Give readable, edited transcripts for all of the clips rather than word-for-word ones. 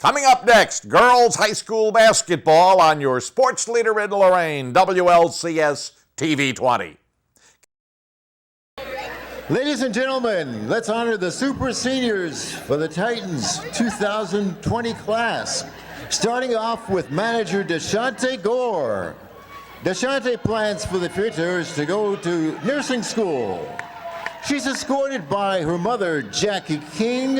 Coming up next, girls high school basketball on your sports leader in Lorain, WLCS TV 20. Ladies and gentlemen, let's honor the super seniors for the Titans 2020 class. Starting off with manager Deshante Gore. Deshante plans for the future is to go to nursing school. She's escorted by her mother, Jackie King,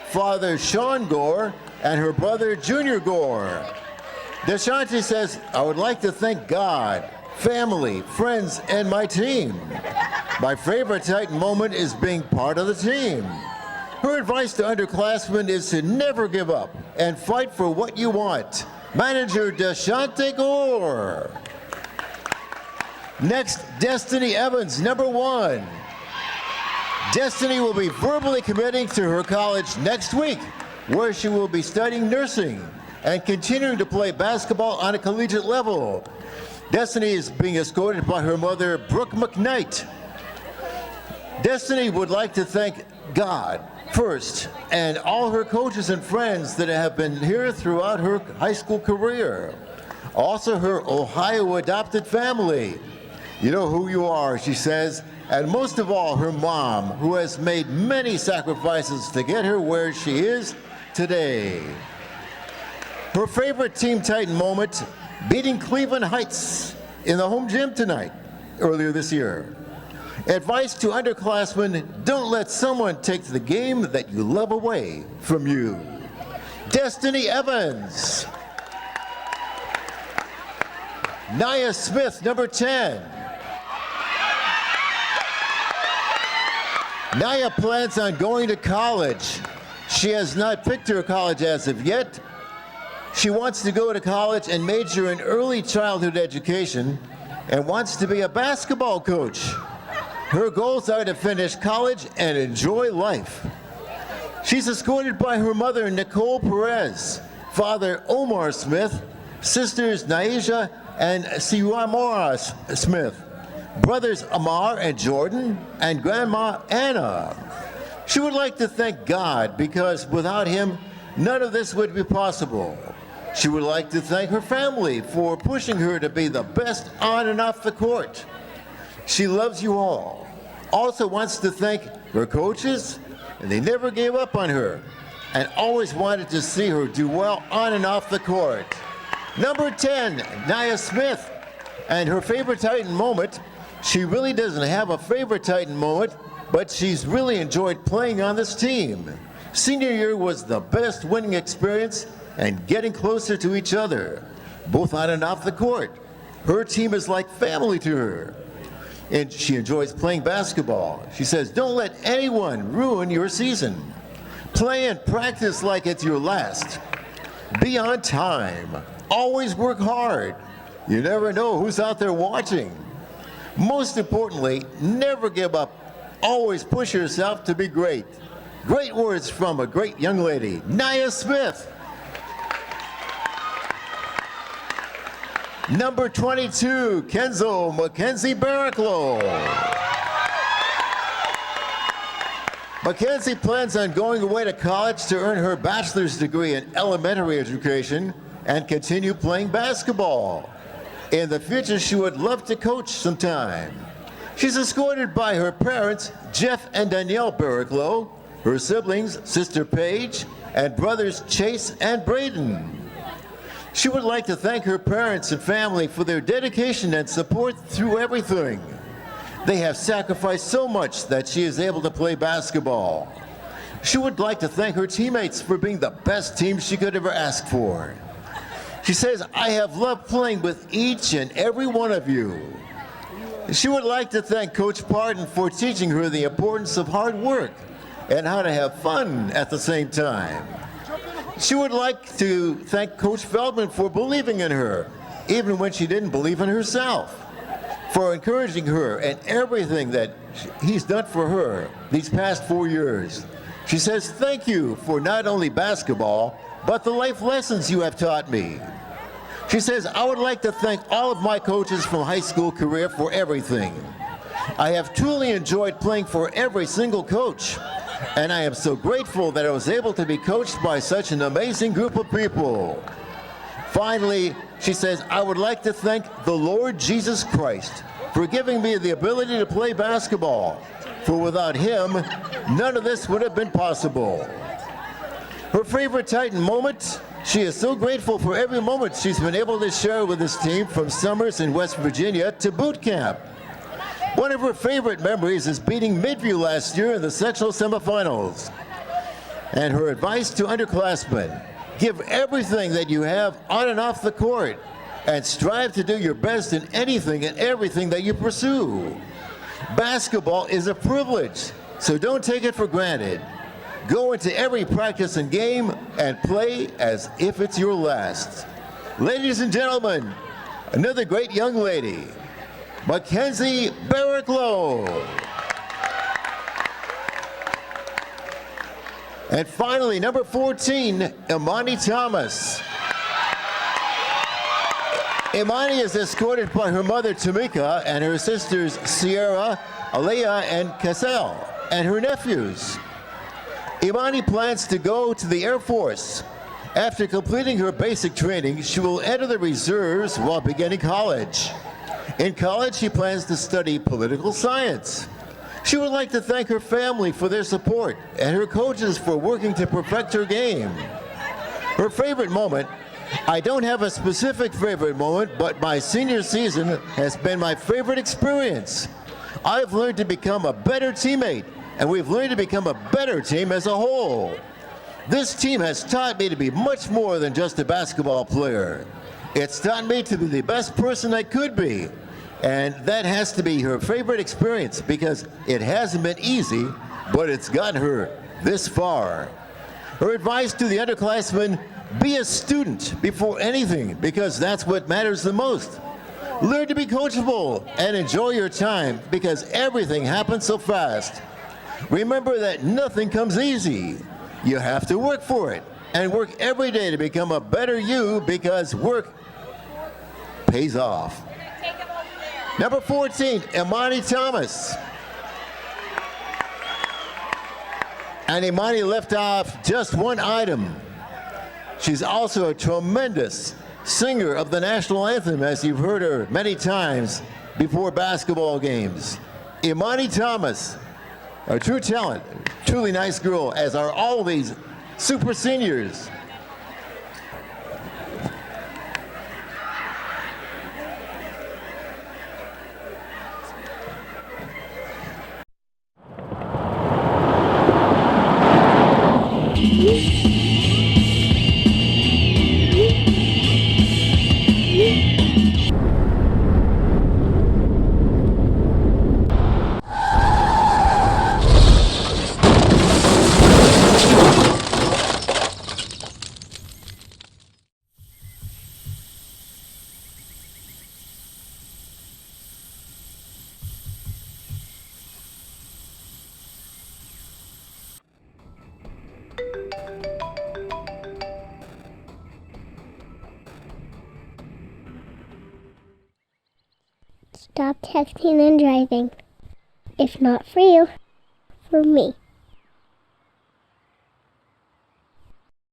father, Sean Gore, and her brother, Junior Gore. Deshante says, I would like to thank God, family, friends, and my team. My favorite Titan moment is being part of the team. Her advice to underclassmen is to never give up and fight for what you want. Manager Deshante Gore. Next, Destiny Evans, number 1. Destiny will be verbally committing to her college next week, where she will be studying nursing and continuing to play basketball on a collegiate level. Destiny is being escorted by her mother, Brooke McKnight. Destiny would like to thank God first and all her coaches and friends that have been here throughout her high school career. Also her Ohio adopted family. You know who you are, she says, and most of all, her mom, who has made many sacrifices to get her where she is today. Her favorite Team Titan moment, beating Cleveland Heights in the home gym tonight, earlier this year. Advice to underclassmen, don't let someone take the game that you love away from you. Destiny Evans. Nia Smith, number 10. Nia plans on going to college. She has not picked her college as of yet. She wants to go to college and major in early childhood education and wants to be a basketball coach. Her goals are to finish college and enjoy life. She's escorted by her mother, Nicole Perez, father, Omar Smith, sisters, Naisha and Siwamora Smith, brothers Amar and Jordan, and grandma Anna. She would like to thank God because without him, none of this would be possible. She would like to thank her family for pushing her to be the best on and off the court. She loves you all. Also wants to thank her coaches, and they never gave up on her, and always wanted to see her do well on and off the court. Number 10, Nia Smith, and her favorite Titan moment. She really doesn't have a favorite Titan moment, but she's really enjoyed playing on this team. Senior year was the best winning experience and getting closer to each other, both on and off the court. Her team is like family to her, and she enjoys playing basketball. She says, don't let anyone ruin your season. Play and practice like it's your last. Be on time. Always work hard. You never know who's out there watching. Most importantly, never give up. Always push yourself to be great. Great words from a great young lady, Nia Smith. Number 22, Kenzo Mackenzie Barraclough. Mackenzie plans on going away to college to earn her bachelor's degree in elementary education and continue playing basketball. In the future, she would love to coach sometime. She's escorted by her parents, Jeff and Danielle Barraclough, her siblings, sister Paige, and brothers Chase and Braden. She would like to thank her parents and family for their dedication and support through everything. They have sacrificed so much that she is able to play basketball. She would like to thank her teammates for being the best team she could ever ask for. She says, I have loved playing with each and every one of you. She would like to thank Coach Pardon for teaching her the importance of hard work and how to have fun at the same time. She would like to thank Coach Feldman for believing in her, even when she didn't believe in herself, for encouraging her and everything that he's done for her these past 4 years. She says, thank you for not only basketball, but the life lessons you have taught me. She says, I would like to thank all of my coaches from high school career for everything. I have truly enjoyed playing for every single coach. And I am so grateful that I was able to be coached by such an amazing group of people. Finally, she says, I would like to thank the Lord Jesus Christ for giving me the ability to play basketball. For without him, none of this would have been possible. Her favorite Titan moment, she is so grateful for every moment she's been able to share with this team from summers in West Virginia to boot camp. One of her favorite memories is beating Midview last year in the sectional semifinals. And her advice to underclassmen, give everything that you have on and off the court and strive to do your best in anything and everything that you pursue. Basketball is a privilege, so don't take it for granted. Go into every practice and game and play as if it's your last. Ladies and gentlemen, another great young lady, Mackenzie Barrick-Lowe. And finally, number 14, Imani Thomas. Imani is escorted by her mother, Tamika, and her sisters, Sierra, Alea, and Cassell, and her nephews. Imani plans to go to the Air Force. After completing her basic training, she will enter the reserves while beginning college. In college, she plans to study political science. She would like to thank her family for their support and her coaches for working to perfect her game. Her favorite moment, I don't have a specific favorite moment, but my senior season has been my favorite experience. I've learned to become a better teammate, and we've learned to become a better team as a whole. This team has taught me to be much more than just a basketball player. It's taught me to be the best person I could be. And that has to be her favorite experience because it hasn't been easy, but it's gotten her this far. Her advice to the underclassmen, be a student before anything because that's what matters the most. Learn to be coachable and enjoy your time because everything happens so fast. Remember that nothing comes easy. You have to work for it and work every day to become a better you because work pays off. Number 14, Imani Thomas. And Imani left off just one item. She's also a tremendous singer of the national anthem, as you've heard her many times before basketball games. Imani Thomas, a true talent, truly nice girl, as are all these super seniors. Stop texting and driving. If not for you, for me.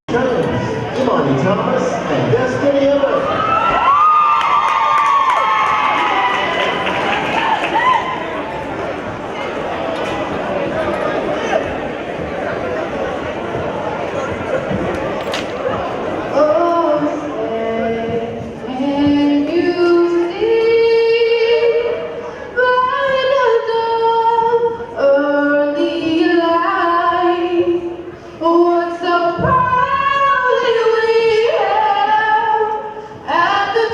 Imani Thomas and Destiny Miller. What so proudly we have at the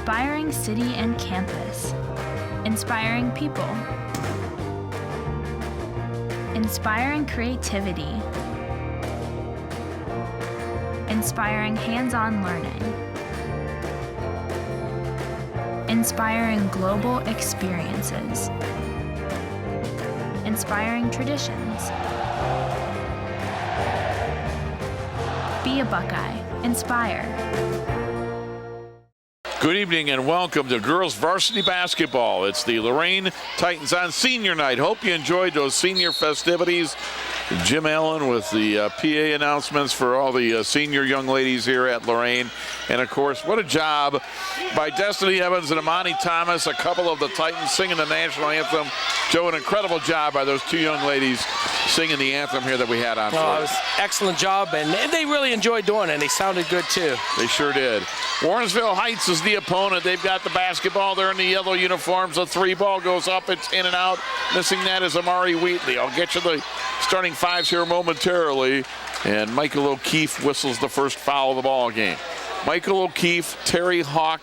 inspiring city and campus, inspiring people, inspiring creativity, inspiring hands-on learning, inspiring global experiences, inspiring traditions. Be a Buckeye. Inspire. Good evening and welcome to girls varsity basketball. It's the Lorain Titans on senior night. Hope you enjoyed those senior festivities. Jim Allen with the PA announcements for all the senior young ladies here at Lorain. And of course, what a job by Destiny Evans and Amani Thomas, a couple of the Titans singing the national anthem. Joe, an incredible job by those two young ladies singing the anthem here that we had on. Well, it was an excellent job, and they really enjoyed doing it. They sounded good, too. They sure did. Warrensville Hts is the opponent. They've got the basketball. They're in the yellow uniforms. The three ball goes up. It's in and out. Missing that is Amari Wheatley. I'll get you the starting fives here momentarily. And Michael O'Keefe whistles the first foul of the ball game. Michael O'Keefe, Terry Hawk,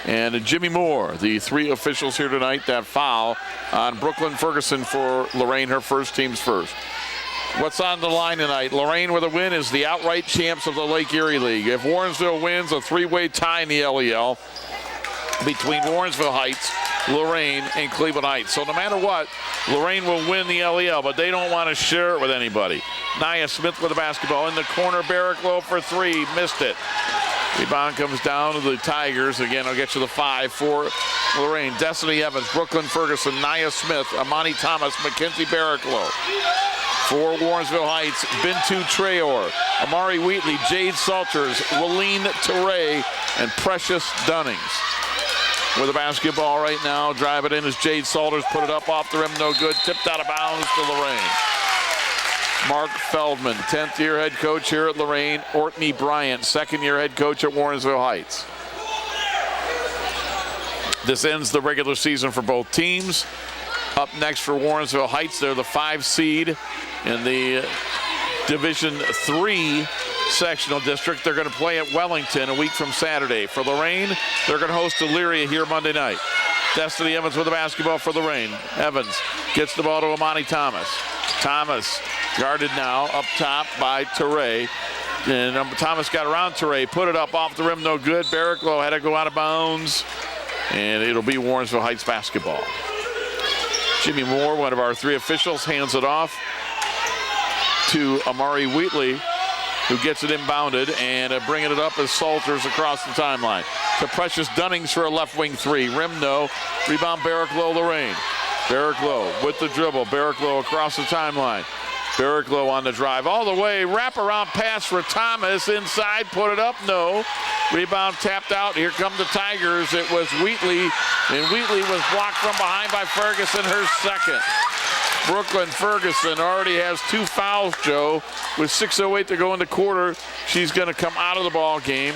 and Jimmy Moore, the three officials here tonight. That foul on Brooklyn Ferguson for Lorain, her first team's first. What's on the line tonight? Lorain with a win is the outright champs of the Lake Erie League. If Warrensville wins, a three-way tie in the LEL between Warrensville Heights, Lorain, and Cleveland Heights. So no matter what, Lorain will win the LEL, but they don't want to share it with anybody. Nia Smith with the basketball in the corner. Barrick-Low for three, missed it. Rebound comes down to the Tigers. Again, I'll get you the five for Lorain. Destiny Evans, Brooklyn Ferguson, Nia Smith, Amani Thomas, Mackenzie Barrick-Low. For Warrensville Heights, Bintu Traore, Amari Wheatley, Jade Salters, Waleen Teray, and Precious Dunnings. With the basketball right now, drive it in as Jade Salters put it up off the rim, no good, tipped out of bounds to Lorain. Mark Feldman, 10th year head coach here at Lorain. Ortney Bryant, 2nd year head coach at Warrensville Heights. This ends the regular season for both teams. Up next for Warrensville Heights, they're the 5 seed in the Division III sectional district. They're going to play at Wellington a week from Saturday. For Lorain, they're going to host Erie here Monday night. Destiny Evans with the basketball for Lorain. Evans gets the ball to Amani Thomas. Thomas guarded now up top by Teray. And Thomas got around Teray, put it up off the rim, no good. Barrick-Low had to go out of bounds. And it'll be Warrensville Heights basketball. Jimmy Moore, one of our 3 officials, hands it off to Amari Wheatley, who gets it inbounded, and bringing it up as Salters across the timeline. To Precious Dunnings for a left wing 3. Rim no. Rebound Barrick-Low, Lorain. Barrick-Low with the dribble. Barrick-Low across the timeline. Barrick-Low on the drive all the way. Wraparound pass for Thomas. Inside, put it up, no. Rebound tapped out. Here come the Tigers. It was Wheatley, and Wheatley was blocked from behind by Ferguson, her second. Brooklyn Ferguson already has 2 fouls, Joe. With 6:08 to go in the quarter, she's going to come out of the ball game,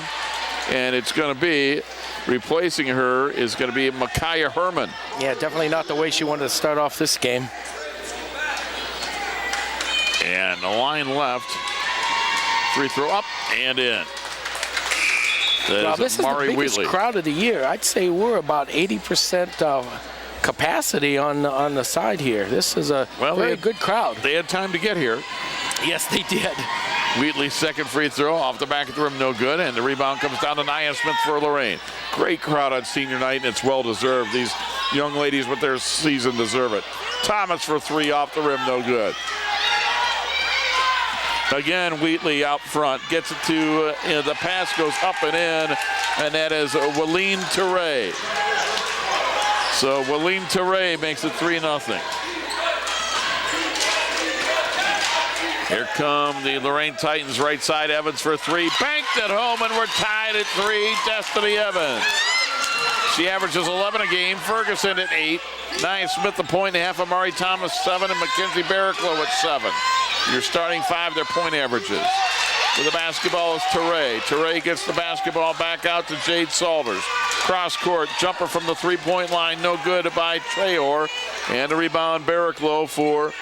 and it's going to be, replacing her is going to be Micaiah Herman. Yeah, definitely not the way she wanted to start off this game. And the line left. Free throw up and in. Well, this is the biggest Wheatley. crowd of the year. I'd say we're about 80% capacity on the side here. This is a very good crowd. They had time to get here. Yes, they did. Wheatley's second free throw off the back of the rim, no good, and the rebound comes down to Nia Smith for Lorain. Great crowd on senior night, and it's well deserved. These young ladies with their season deserve it. Thomas for 3 off the rim, no good. Again, Wheatley out front, gets it to, the pass goes up and in, and that is Waleen Teray. So Waleen Teray makes it 3-0. Here come the Lorain Titans, right side, Evans for 3, banked at home, and we're tied at 3, Destiny Evans. She averages 11 a game, Ferguson at 8, Nia Smith a point and a half, Amari Thomas 7, and Mackenzie Barrick-Low at 7. Your starting 5, their point averages. With the basketball is Teray. Teray gets the basketball back out to Jade Salters. Cross court, jumper from the 3-point line, no good by Traore. And a rebound, Barrick-Low for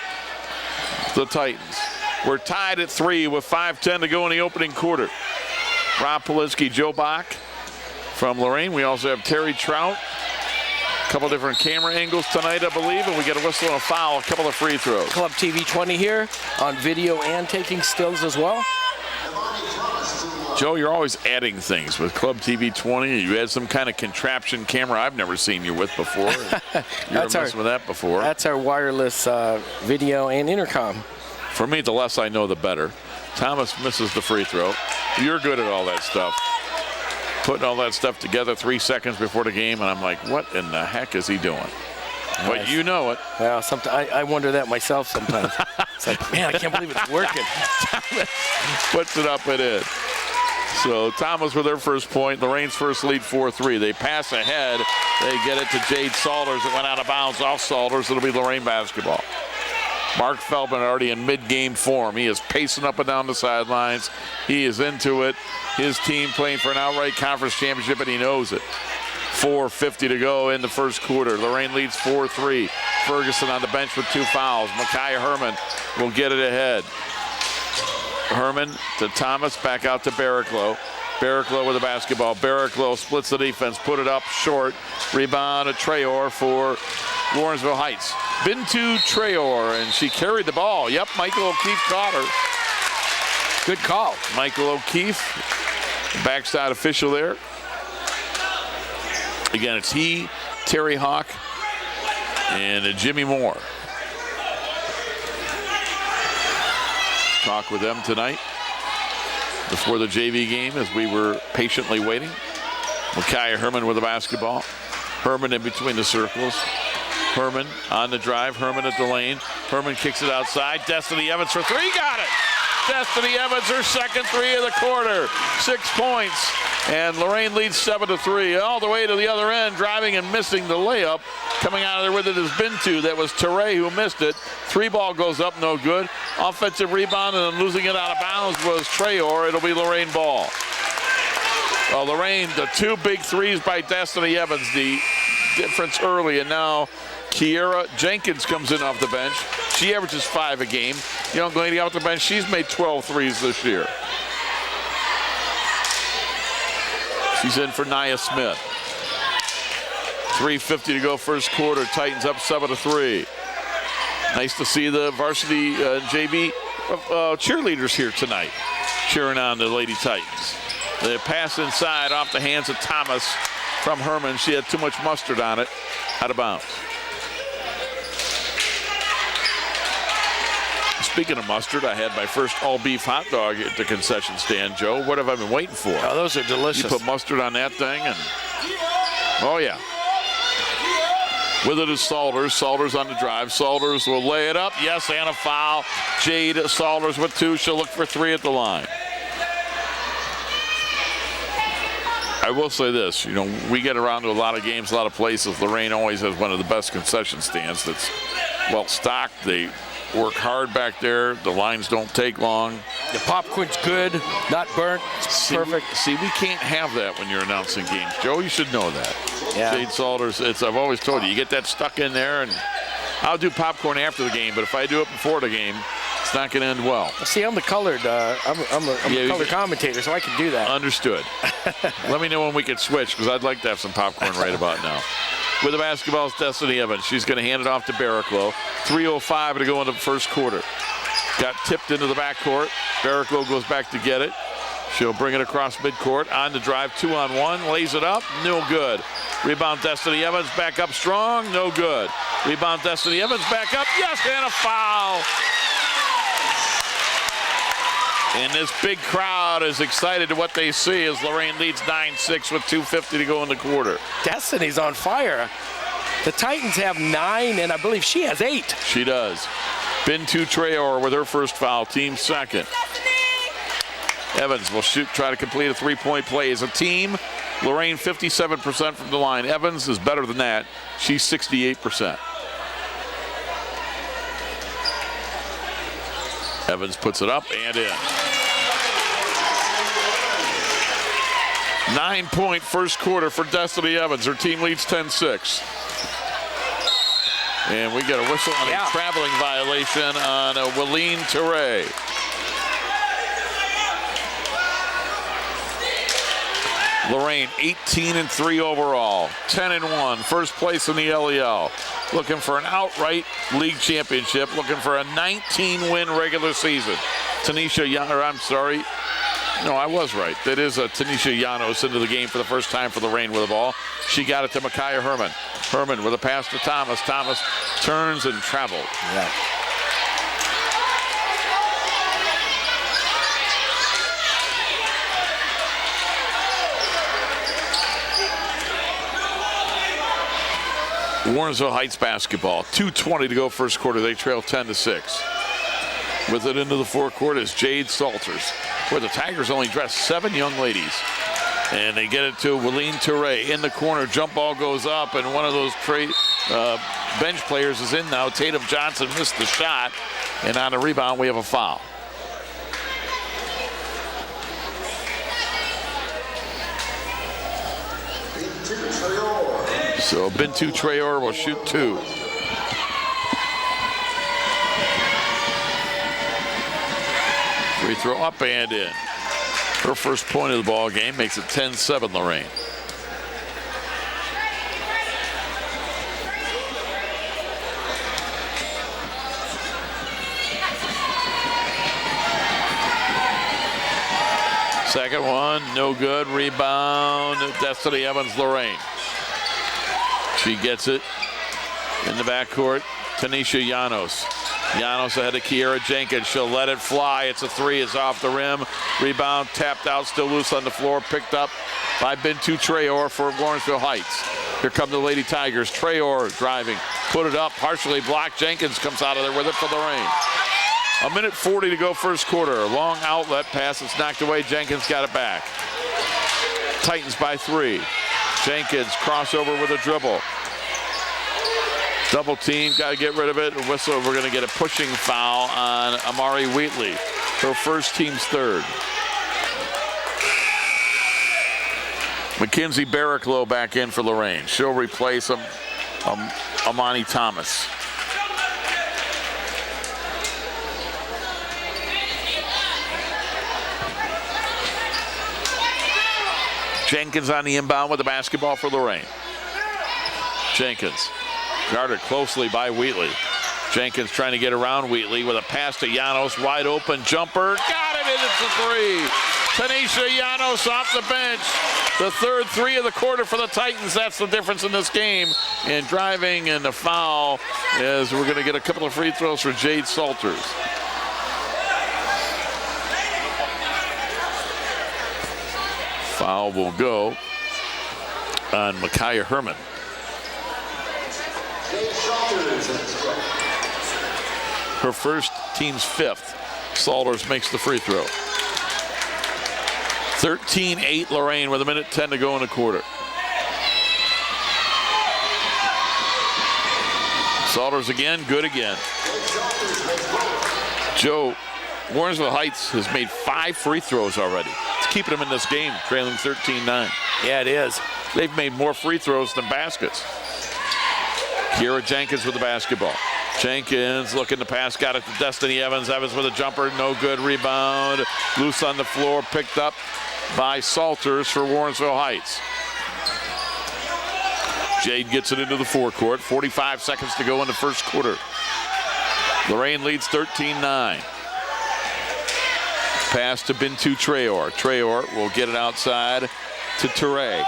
the Titans. We're tied at 3 with 5:10 to go in the opening quarter. Rob Polinsky, Joe Bach from Lorain. We also have Terry Trout. A couple different camera angles tonight, I believe, and we get a whistle and a foul, a couple of free throws. Club TV 20 here on video and taking stills as well. Joe, you're always adding things with Club TV 20. You had some kind of contraption camera I've never seen you with before. You were messing with that before. That's our wireless video and intercom. For me, the less I know, the better. Thomas misses the free throw. You're good at all that stuff. Putting all that stuff together 3 seconds before the game, and I'm like, what in the heck is he doing? But you know it. Well, sometimes I wonder that myself sometimes. It's like, man, I can't believe it's working. Puts it up and in. So Thomas with their first point. Lorain's first lead 4-3. They pass ahead. They get it to Jade Salters. It went out of bounds off Salters. It'll be Lorain basketball. Mark Feldman already in mid-game form. He is pacing up and down the sidelines. He is into it. His team playing for an outright conference championship, and he knows it. 4:50 to go in the first quarter. Lorain leads 4-3. Ferguson on the bench with 2 fouls. Micaiah Herman will get it ahead. Herman to Thomas, back out to Barraclough. Barraclough with the basketball. Barraclough splits the defense, put it up short. Rebound to Traore for Warrensville Heights. Bintu Traore, and she carried the ball. Yep, Michael O'Keefe caught her. Good call. Michael O'Keefe, backside official there. Again, it's he, Terry Hawk, and Jimmy Moore. Talk with them tonight before the JV game as we were patiently waiting. Micaiah Herman with the basketball. Herman in between the circles. Herman on the drive. Herman at the lane. Herman kicks it outside. Destiny Evans for 3. Got it. Destiny Evans, her second 3 of the quarter. 6 points. And Lorain leads 7-3. All the way to the other end, driving and missing the layup. Coming out of there with it is Bintu. That was Teray who missed it. 3 ball goes up, no good. Offensive rebound, and then losing it out of bounds was Traore. It'll be Lorain ball. Well, Lorain, the 2 big 3s by Destiny Evans, the difference early, and now Kiera Jenkins comes in off the bench. She averages 5 a game. Young lady off the bench, she's made 12 threes this year. She's in for Nia Smith. 3:50 to go first quarter. Titans up 7-3. Nice to see the varsity JV cheerleaders here tonight cheering on the Lady Titans. The pass inside off the hands of Thomas from Herman. She had too much mustard on it. Out of bounds. Speaking of mustard, I had my first all-beef hot dog at the concession stand, Joe. What have I been waiting for? Oh, those are delicious. You put mustard on that thing, and oh, yeah. With it is Salters. Salters on the drive. Salters will lay it up. Yes, and a foul. Jade Salters with 2. She'll look for 3 at the line. I will say this. You know, we get around to a lot of games, a lot of places. Lorain always has one of the best concession stands that's well stocked. They work hard back there. The lines don't take long. The popcorn's good, not burnt. It's perfect. See, we can't have that when you're announcing games. Joe, you should know that. Yeah. Jade Salters, I've always told you get that stuck in there, and I'll do popcorn after the game, but if I do it before the game, it's not going to end well. See, I'm the colored, I'm a color commentator, so I can do that. Understood. Let me know when we can switch, because I'd like to have some popcorn right about now. With the basketball is Destiny Evans. She's going to hand it off to Barraclough. 3:05 to go into the first quarter. Got tipped into the backcourt. Barraclough goes back to get it. She'll bring it across midcourt. On the drive, 2-on-1. Lays it up. No good. Rebound Destiny Evans. Back up strong. No good. Rebound Destiny Evans. Back up. Yes, and a foul. And this big crowd is excited to what they see as Lorain leads 9-6 with 2:50 to go in the quarter. Destiny's on fire. The Titans have 9, and I believe she has 8. She does. Bintu Traore with her first foul, team second. Evans will try to complete a 3-point play. As a team, Lorain 57% from the line. Evans is better than that. She's 68%. Evans puts it up and in. 9-point first quarter for Destiny Evans. Her team leads 10-6. And we get a whistle on a traveling violation on Wileen Teray. Lorain 18-3 overall, 10-1, first place in the LEL. Looking for an outright league championship, looking for a 19-win regular season. No, I was right. That is Tanisha Llanos into the game for the first time for Lorain with the ball. She got it to Micaiah Herman. Herman with a pass to Thomas. Thomas turns and travels. Yeah. Warrensville Heights basketball. 2:20 to go first quarter. They trail 10-6. With it into the forecourt is Jade Salters, where the Tigers only dress 7 young ladies. And they get it to Wileen Touré in the corner. Jump ball goes up, and one of those bench players is in now. Tatum Johnson missed the shot, and on a rebound, we have a foul. So Bintu Traore will shoot 2. Free throw up and in. Her first point of the ball game makes it 10-7 Lorain. Second one, no good. Rebound, Destiny Evans, Lorain. She gets it in the backcourt. Tanisha Llanos. Llanos ahead of Kiera Jenkins. She'll let it fly. It's a 3. It's off the rim. Rebound tapped out, still loose on the floor. Picked up by Bintu Traore for Warrensville Heights. Here come the Lady Tigers. Traore driving. Put it up. Partially blocked. Jenkins comes out of there with it for Lorain. 1:40 to go first quarter. Long outlet pass. It's knocked away. Jenkins got it back. Titans by 3. Jenkins crossover with a dribble. Double team, got to get rid of it. Whistle, we're going to get a pushing foul on Amari Wheatley. Her first, team's third. Mackenzie Barraclough back in for Lorain. She'll replace Amani Thomas. Jenkins on the inbound with the basketball for Lorain. Jenkins guarded closely by Wheatley. Jenkins trying to get around Wheatley with a pass to Llanos. Wide open jumper. Got it, and it's a 3. Tanisha Llanos off the bench. The third 3 of the quarter for the Titans. That's the difference in this game. And driving and the foul is we're going to get a couple of free throws for Jade Salters. Foul will go on Micaiah Herman. Her first, team's 5th. Salters makes the free throw. 13-8 Lorain with 1:10 to go in the quarter. Salters again, good again. Joe, Warrensville Heights has made 5 free throws already. It's keeping them in this game, trailing 13-9. Yeah, it is. They've made more free throws than baskets. Kiera Jenkins with the basketball. Jenkins looking to pass, got it to Destiny Evans. Evans with a jumper, no good. Rebound, loose on the floor, picked up by Salters for Warrensville Heights. Jade gets it into the forecourt. 45 seconds to go in the first quarter. Lorain leads 13-9. Pass to Bintu Traore. Traore will get it outside to Touré.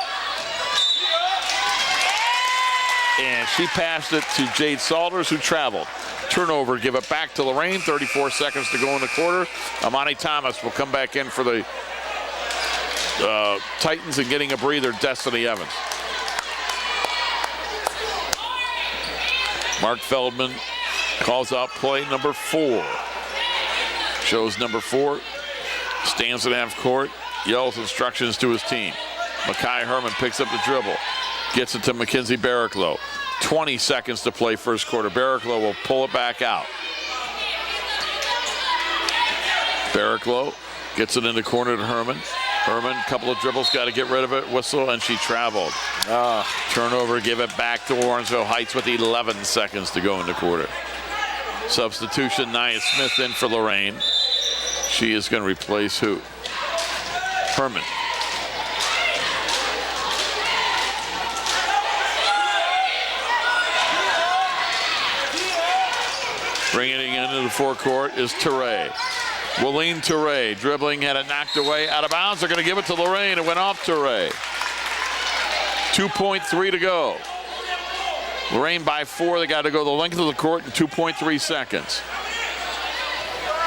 And she passed it to Jade Salters, who traveled. Turnover, give it back to Lorain. 34 seconds to go in the quarter. Amani Thomas will come back in for the Titans, and getting a breather, Destiny Evans. Mark Feldman calls out play number 4. Shows number 4. Stands at half court. Yells instructions to his team. Micaiah Herman picks up the dribble. Gets it to Mackenzie Barraclough. 20 seconds to play first quarter. Barraclough will pull it back out. Barraclough gets it in the corner to Herman. Herman, couple of dribbles, got to get rid of it. Whistle, and she traveled. Turnover, give it back to Warrensville Heights with 11 seconds to go in the quarter. Substitution, Nia Smith in for Lorain. She is going to replace who? Herman. forecourt is Teray. Willeen Teray dribbling, had it knocked away, out of bounds. They're going to give it to Lorain. It went off Teray. 2.3 to go. Lorain by 4. They got to go the length of the court in 2.3 seconds.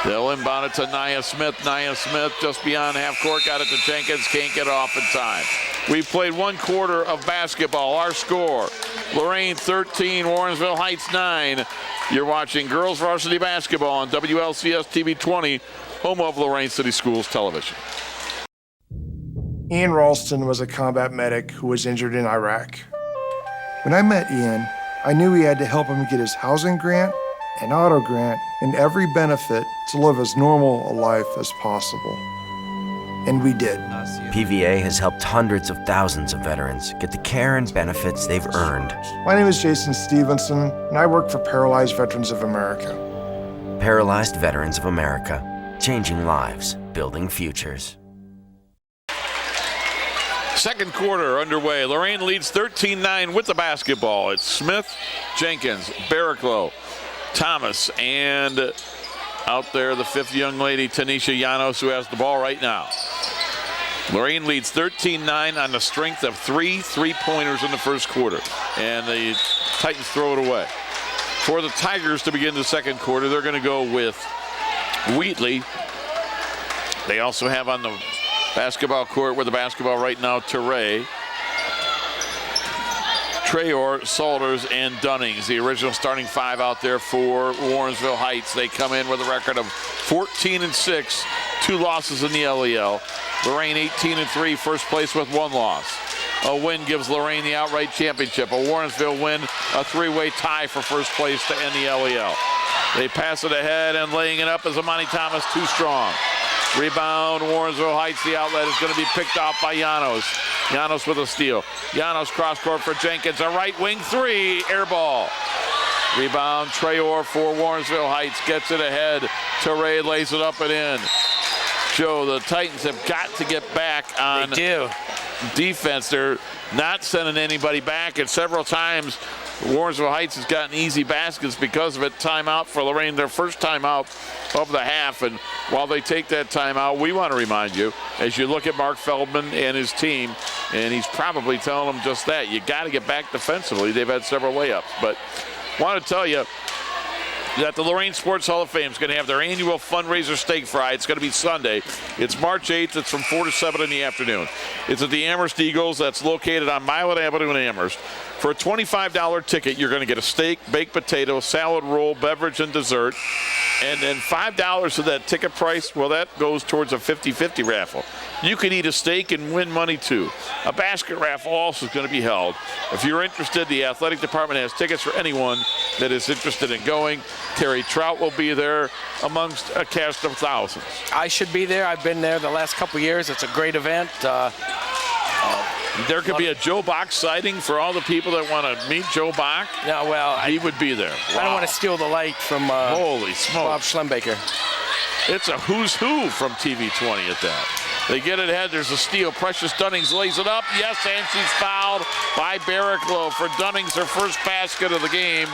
They'll inbound it to Nia Smith. Nia Smith just beyond half court, got it to Jenkins, can't get it off in time. We've played 1 quarter of basketball. Our score, Lorain 13, Warrensville Heights 9. You're watching girls varsity basketball on WLCS TV 20, home of Lorain City Schools Television. Ian Ralston was a combat medic who was injured in Iraq. When I met Ian, I knew we had to help him get his housing grant, an auto grant, and every benefit to live as normal a life as possible. And we did. PVA has helped hundreds of thousands of veterans get the care and benefits they've earned. My name is Jason Stevenson, and I work for Paralyzed Veterans of America. Paralyzed Veterans of America, changing lives, building futures. Second quarter underway. Lorain leads 13-9 with the basketball. It's Smith, Jenkins, Barraclough, Thomas, and out there the 5th young lady, Tanisha Llanos, who has the ball right now. Lorain leads 13-9 on the strength of 3 3-pointers in the first quarter. And the Titans throw it away. For the Tigers to begin the second quarter, they're going to go with Wheatley. They also have on the basketball court with the basketball right now, Teray, Trayor, Salters, and Dunnings, the original starting 5 out there for Warrensville Heights. They come in with a record of 14-6, 2 losses in the LEL. Lorain 18-3, first place with 1 loss. A win gives Lorain the outright championship. A Warrensville win, a 3-way tie for first place to end the LEL. They pass it ahead, and laying it up is Amani Thomas, too strong. Rebound, Warrensville Heights. The outlet is going to be picked off by Llanos. Llanos with a steal. Llanos cross court for Jenkins. A right wing 3, air ball. Rebound, Trayor for Warrensville Heights. Gets it ahead. Teray lays it up and in. Joe, the Titans have got to get back on defense. They're not sending anybody back, and several times Warrensville Heights has gotten easy baskets because of it. Timeout for Lorain, their first timeout of the half. And while they take that timeout, we want to remind you, as you look at Mark Feldman and his team, and he's probably telling them just that, you got to get back defensively. They've had several layups. But want to tell you that the Lorain Sports Hall of Fame is going to have their annual fundraiser steak fry. It's going to be Sunday. It's March 8th. It's from 4 to 7 in the afternoon. It's at the Amherst Eagles. That's located on Milet Avenue in Amherst. For a $25 ticket, you're going to get a steak, baked potato, salad roll, beverage, and dessert. And then $5 of that ticket price, well, that goes towards a 50-50 raffle. You can eat a steak and win money, too. A basket raffle also is going to be held. If you're interested, the athletic department has tickets for anyone that is interested in going. Terry Trout will be there amongst a cast of thousands. I should be there. I've been there the last couple years. It's a great event. There could be a Joe Bach sighting for all the people that want to meet Joe Bach. Yeah, well, he would be there. Wow. I don't want to steal the light from holy smokes. Bob Schlembaker. It's a who's who from TV 20 at that. They get it ahead. There's a steal. Precious Dunnings lays it up. Yes, and she's fouled by Barraclough for Dunnings, her first basket of the game.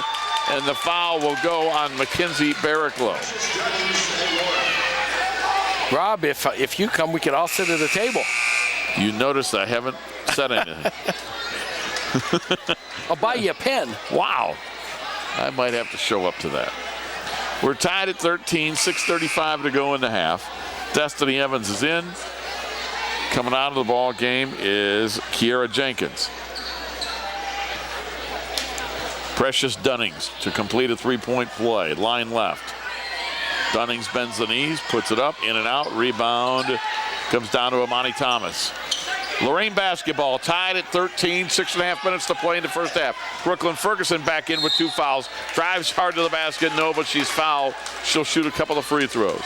And the foul will go on Mackenzie Barraclough. Rob, if you come, we could all sit at the table. You notice I haven't said anything. I'll buy you a pen. Wow. I might have to show up to that. We're tied at 13, 6:35 to go in the half. Destiny Evans is in. Coming out of the ball game is Kiera Jenkins. Precious Dunnings to complete a 3-point play. Line left. Dunnings bends the knees, puts it up, in and out. Rebound comes down to Amani Thomas. Lorain basketball tied at 13, 6.5 minutes to play in the first half. Brooklyn Ferguson back in with 2 fouls. Drives hard to the basket, no, but she's fouled. She'll shoot a couple of free throws.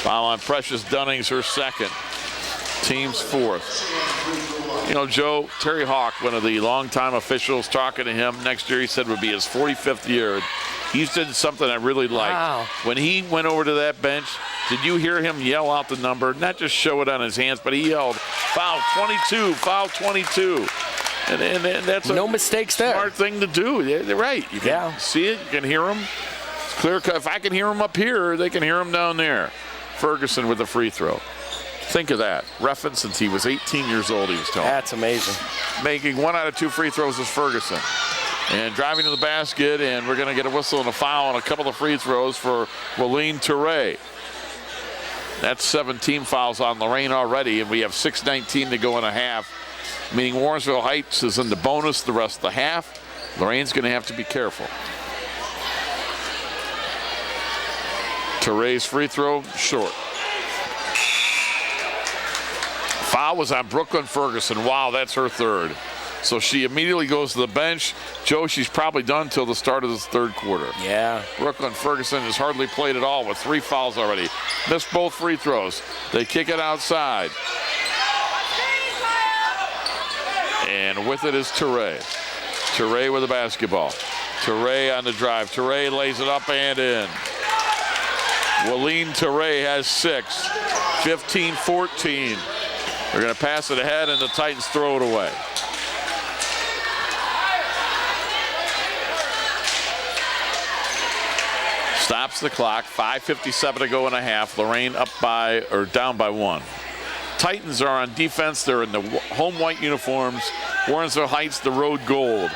Foul on Precious Dunnings, her second. Team's 4th. You know, Joe, Terry Hawk, one of the longtime officials, talking to him next year, he said would be his 45th year. He's did something I really liked. Wow. When he went over to that bench, did you hear him yell out the number? Not just show it on his hands, but he yelled, foul 22, foul 22. And that's no mistakes there. Smart thing to do. They're right. You can see it. You can hear them. It's clear cut. If I can hear them up here, they can hear them down there. Ferguson with the free throw. Think of that. Reffin, since he was 18 years old, he was telling. That's amazing. Making 1 out of 2 free throws is Ferguson. And driving to the basket, and we're going to get a whistle and a foul on a couple of free throws for Lorain Touré. That's 17 fouls on Lorain already, and we have 6:19 to go in a half, meaning Warrensville Heights is in the bonus the rest of the half. Lorain's going to have to be careful. Touré's free throw, short. Foul was on Brooklyn Ferguson. Wow, that's her third. So she immediately goes to the bench. Joe, she's probably done until the start of this third quarter. Yeah. Brooklyn Ferguson has hardly played at all with 3 fouls already. Missed both free throws. They kick it outside. And with it is Touré. Touré with the basketball. Touré on the drive. Touré lays it up and in. Lorain Touré has 6. 15-14. They're going to pass it ahead, and the Titans throw it away. Stops the clock. 5:57 to go in a half. Lorain up by, or down by 1. Titans are on defense. They're in the home white uniforms. Warrensville Heights, the road gold.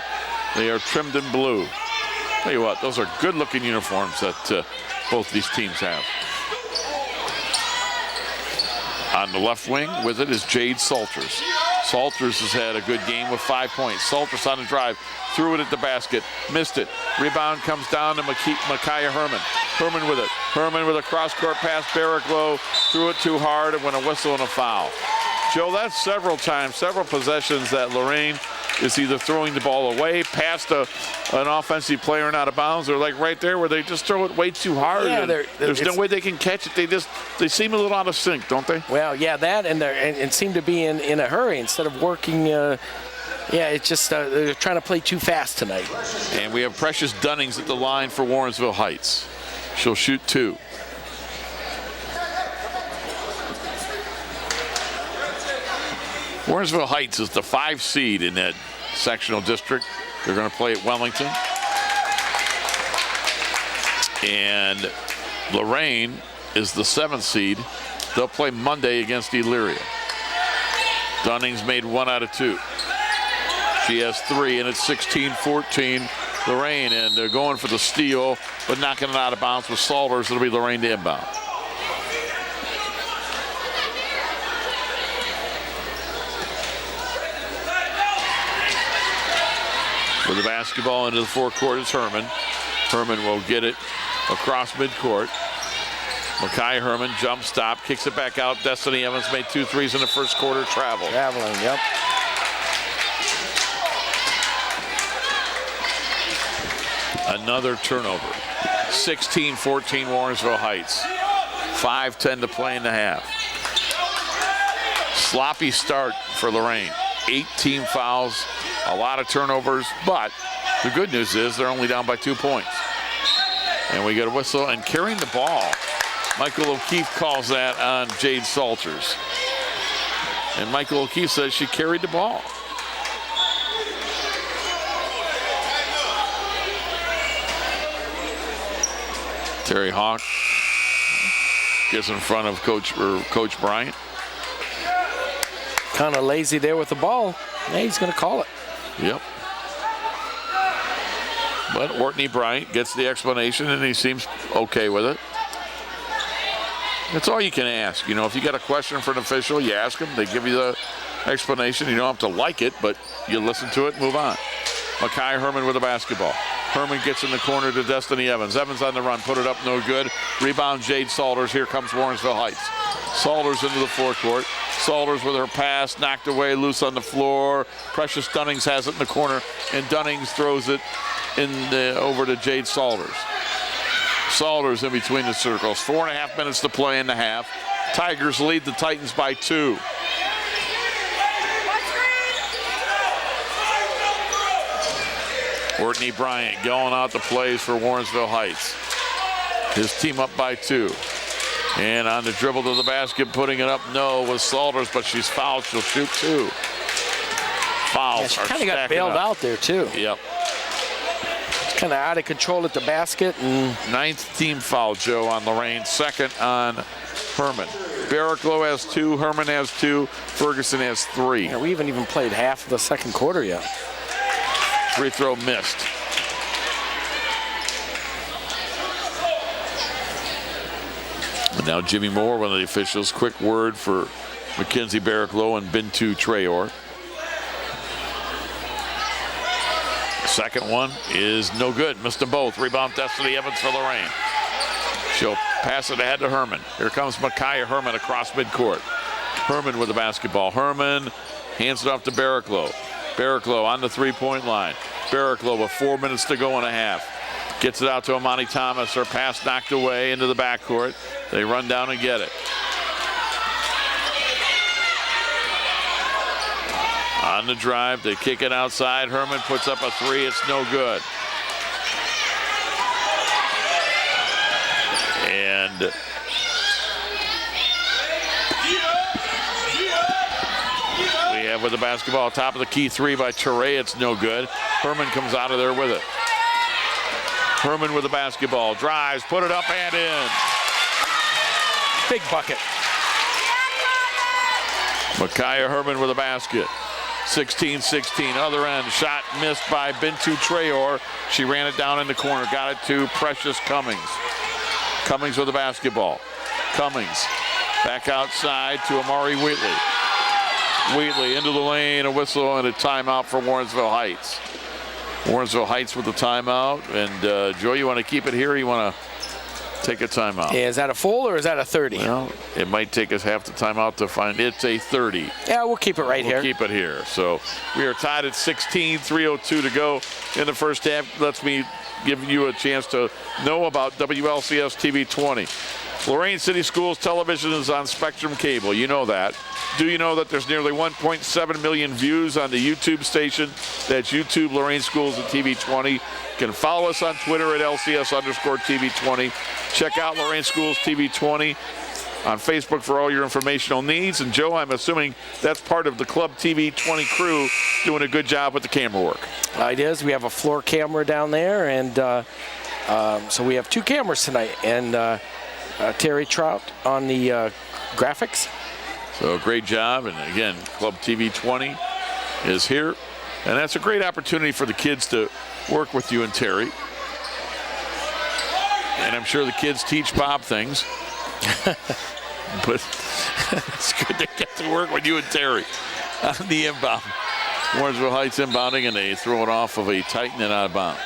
They are trimmed in blue. Tell you what, those are good-looking uniforms that both these teams have. On the left wing with it is Jade Salters. Salters has had a good game with 5 points. Salters on the drive, threw it at the basket, missed it. Rebound comes down to Micaiah Herman. Herman with it. Herman with a cross-court pass. Barrick Low threw it too hard and went a whistle and a foul. Joe, that's several times, several possessions that Lorain is either throwing the ball away, past an offensive player and out of bounds, or like right there where they just throw it way too hard. Yeah, there's no way they can catch it. They seem a little out of sync, don't they? Well, yeah, that and seem to be in a hurry instead of working. It's just they're trying to play too fast tonight. And we have Precious Dunnings at the line for Warrensville Heights. She'll shoot 2. Warrensville Heights is the 5 seed in that sectional district. They're going to play at Wellington. And Lorain is the 7th seed. They'll play Monday against Elyria. Dunnings made 1 out of 2. She has 3, and it's 16-14 Lorain, and they're going for the steal, but knocking it out of bounds with Salters. It'll be Lorain to inbound. With the basketball into the forecourt is Herman. Herman will get it across midcourt. Micaiah Herman, jump stop, kicks it back out. Destiny Evans made 2 threes in the first quarter. Traveling, yep. Another turnover. 16-14 Warrensville Heights. 5:10 to play in the half. Sloppy start for Lorain. 18 fouls, a lot of turnovers, but the good news is they're only down by 2 points. And we get a whistle, and carrying the ball. Michael O'Keefe calls that on Jade Salters. And Michael O'Keefe says she carried the ball. Terry Hawk gets in front of Coach Bryant. Kind of lazy there with the ball. Yeah, he's going to call it. Yep. But Ortney Bryant gets the explanation, and he seems okay with it. That's all you can ask. You know, if you got a question for an official, you ask them. They give you the explanation. You don't have to like it, but you listen to it and move on. Micaiah Herman with the basketball. Herman gets in the corner to Destiny Evans. Evans on the run, put it up, no good. Rebound, Jade Salters. Here comes Warrensville Heights. Salters into the forecourt. Salters with her pass, knocked away, loose on the floor. Precious Dunnings has it in the corner, and Dunnings throws it over to Jade Salters. Salters in between the circles. 4.5 minutes to play in the half. Tigers lead the Titans by 2. Ortney Bryant going out the plays for Warrensville Heights. His team up by 2. And on the dribble to the basket, putting it up, no, was Salters, but she's fouled. She'll shoot 2. fouls. Yeah, she kind of got bailed out there, too. Yep. Kind of out of control at the basket. And 9th team foul, Joe, on Lorain. 2nd on Herman. Barraclough has 2. Herman has 2. Ferguson has 3. yeah, we haven't even played half of the second quarter yet. Free throw missed. And now Jimmy Moore, one of the officials. Quick word for Mackenzie Barraclough and Bintu Traore. Second one is no good. Missed them both. Rebound Destiny Evans for Lorain. She'll pass it ahead to Herman. Here comes Micaiah Herman across midcourt. Herman with the basketball. Herman hands it off to Barraclough. Barraclough on the three-point line. Barraclough with 4 minutes to go and a half. Gets it out to Amani Thomas. Her pass knocked away into the backcourt. They run down and get it. On the drive, they kick it outside. Herman puts up a 3. It's no good. And we have with the basketball, top of the key 3 by Touré. It's no good. Herman comes out of there with it. Herman with the basketball, drives, put it up and in. Big bucket. Micaiah Herman with a basket. 16-16, other end, shot missed by Bintu Traore. She ran it down in the corner, got it to Precious Cummings. Cummings with the basketball. Cummings back outside to Amari Wheatley. Wheatley into the lane, a whistle and a timeout for Warrensville Heights. Warrensville Heights with the timeout. And Joe, you want to keep it here or you want to take a timeout? Yeah, is that a full or is that a 30? Well, it might take us half the timeout to find it's a 30. Yeah, we'll keep it right here. We'll keep it here. So we are tied at 16, 3:02 to go in the first half. Lets me give you a chance to know about WLCS TV 20. Lorain City Schools television is on Spectrum Cable. You know that. Do you know that there's nearly 1.7 million views on the YouTube station? That's YouTube Lorain Schools and TV 20. You can follow us on Twitter at LCS_TV20. Check out Lorain Schools TV 20 on Facebook for all your informational needs. And Joe, I'm assuming that's part of the Club TV 20 crew doing a good job with the camera work. It is. We have a floor camera down there, and so we have 2 cameras tonight. And Terry Trout on the graphics. So great job. And again, Club TV 20 is here. And that's a great opportunity for the kids to work with you and Terry. And I'm sure the kids teach Bob things. But it's good to get to work with you and Terry on the inbound. Warrensville Heights inbounding, and they throw it off of a Titan and out of bounds.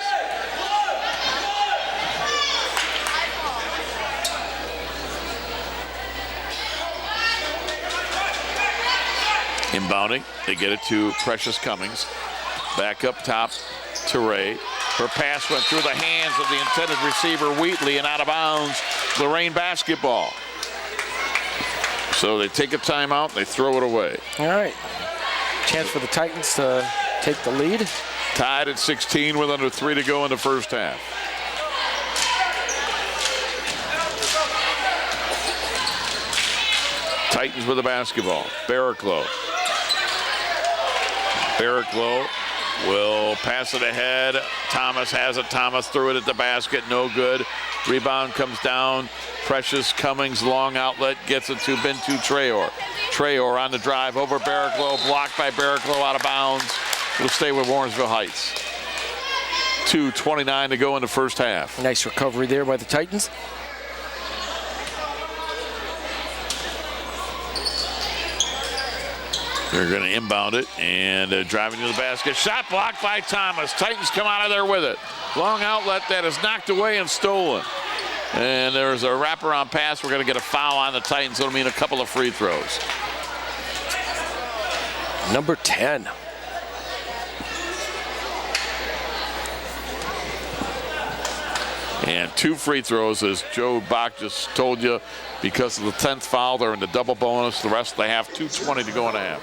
Inbounding, they get it to Precious Cummings. Back up top to Ray. Her pass went through the hands of the intended receiver, Wheatley, and out of bounds. Lorain basketball. So they take a timeout, they throw it away. All right. Chance for the Titans to take the lead. Tied at 16 with under 3 to go in the first half. Titans with the basketball. Barraclough. Barraclough will pass it ahead. Thomas has it. Thomas threw it at the basket. No good. Rebound comes down. Precious Cummings, long outlet, gets it to Bintu Traore. Traore on the drive over Barraclough. Blocked by Barraclough, out of bounds. Will stay with Warrensville Heights. 2:29 to go in the first half. Nice recovery there by the Titans. They're going to inbound it and driving to the basket. Shot blocked by Thomas. Titans come out of there with it. Long outlet that is knocked away and stolen. And there's a wraparound pass. We're going to get a foul on the Titans. It'll mean a couple of free throws. Number 10. And 2 free throws, as Joe Bach just told you, because of the 10th foul. They're in the double bonus. The rest of the half, 2:20 to go in a half.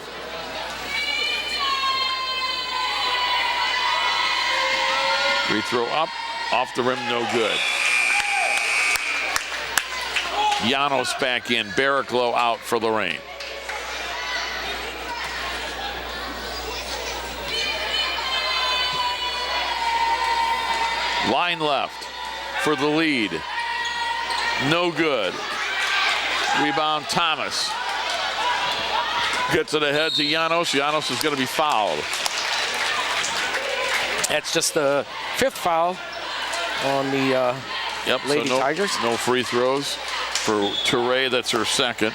Free throw up, off the rim, no good. Llanos back in, Barraclough out for Lorain. Line left for the lead. No good. Rebound Thomas. Gets it ahead to Llanos. Llanos is going to be fouled. That's just the 5th foul on the Lady Tigers. No free throws for Touré. That's her 2nd.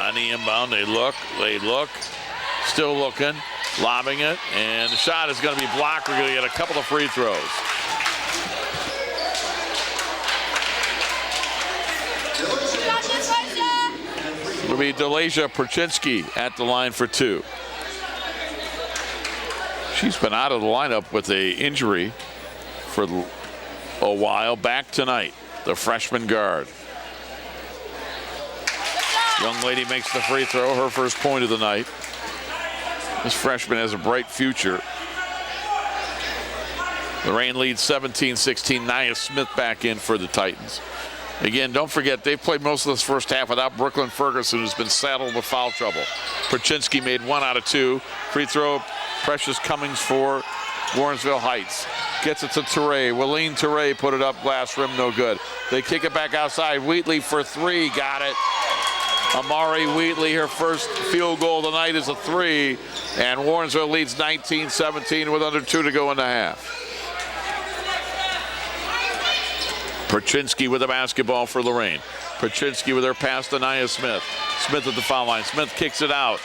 On the inbound, they look, still looking, lobbing it, and the shot is going to be blocked. We're going to get a couple of free throws. It'll be Delasia Perchinski at the line for 2. She's been out of the lineup with an injury for a while. Back tonight, the freshman guard. Young lady makes the free throw, her first point of the night. This freshman has a bright future. Lorain leads 17-16. Nia Smith back in for the Titans. Again, don't forget, they've played most of this first half without Brooklyn Ferguson, who's been saddled with foul trouble. Perchinski made 1 out of 2. Free throw, Precious Cummings for Warrensville Heights. Gets it to Touré. Wileen Touré put it up, glass rim, no good. They kick it back outside. Wheatley for 3, got it. Amari Wheatley, her first field goal of the night is a 3, and Warrensville leads 19-17 with under 2 to go in the half. Perchinski with the basketball for Lorain. Perchinski with her pass to Nia Smith. Smith at the foul line. Smith kicks it out.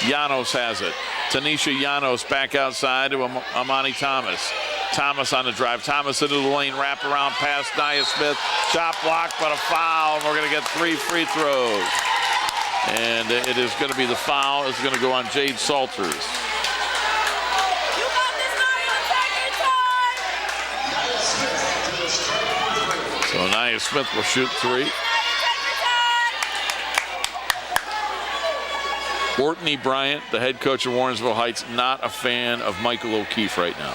Llanos has it. Tanisha Llanos back outside to Amani Thomas. Thomas on the drive. Thomas into the lane. Wrap around pass Nia Smith. Shot blocked, but a foul. And we're going to get 3 free throws. And it is going to be the foul. It's going to go on Jade Salters. So Nia Smith will shoot 3. Courtney Bryant, the head coach of Warrensville Heights, not a fan of Michael O'Keefe right now.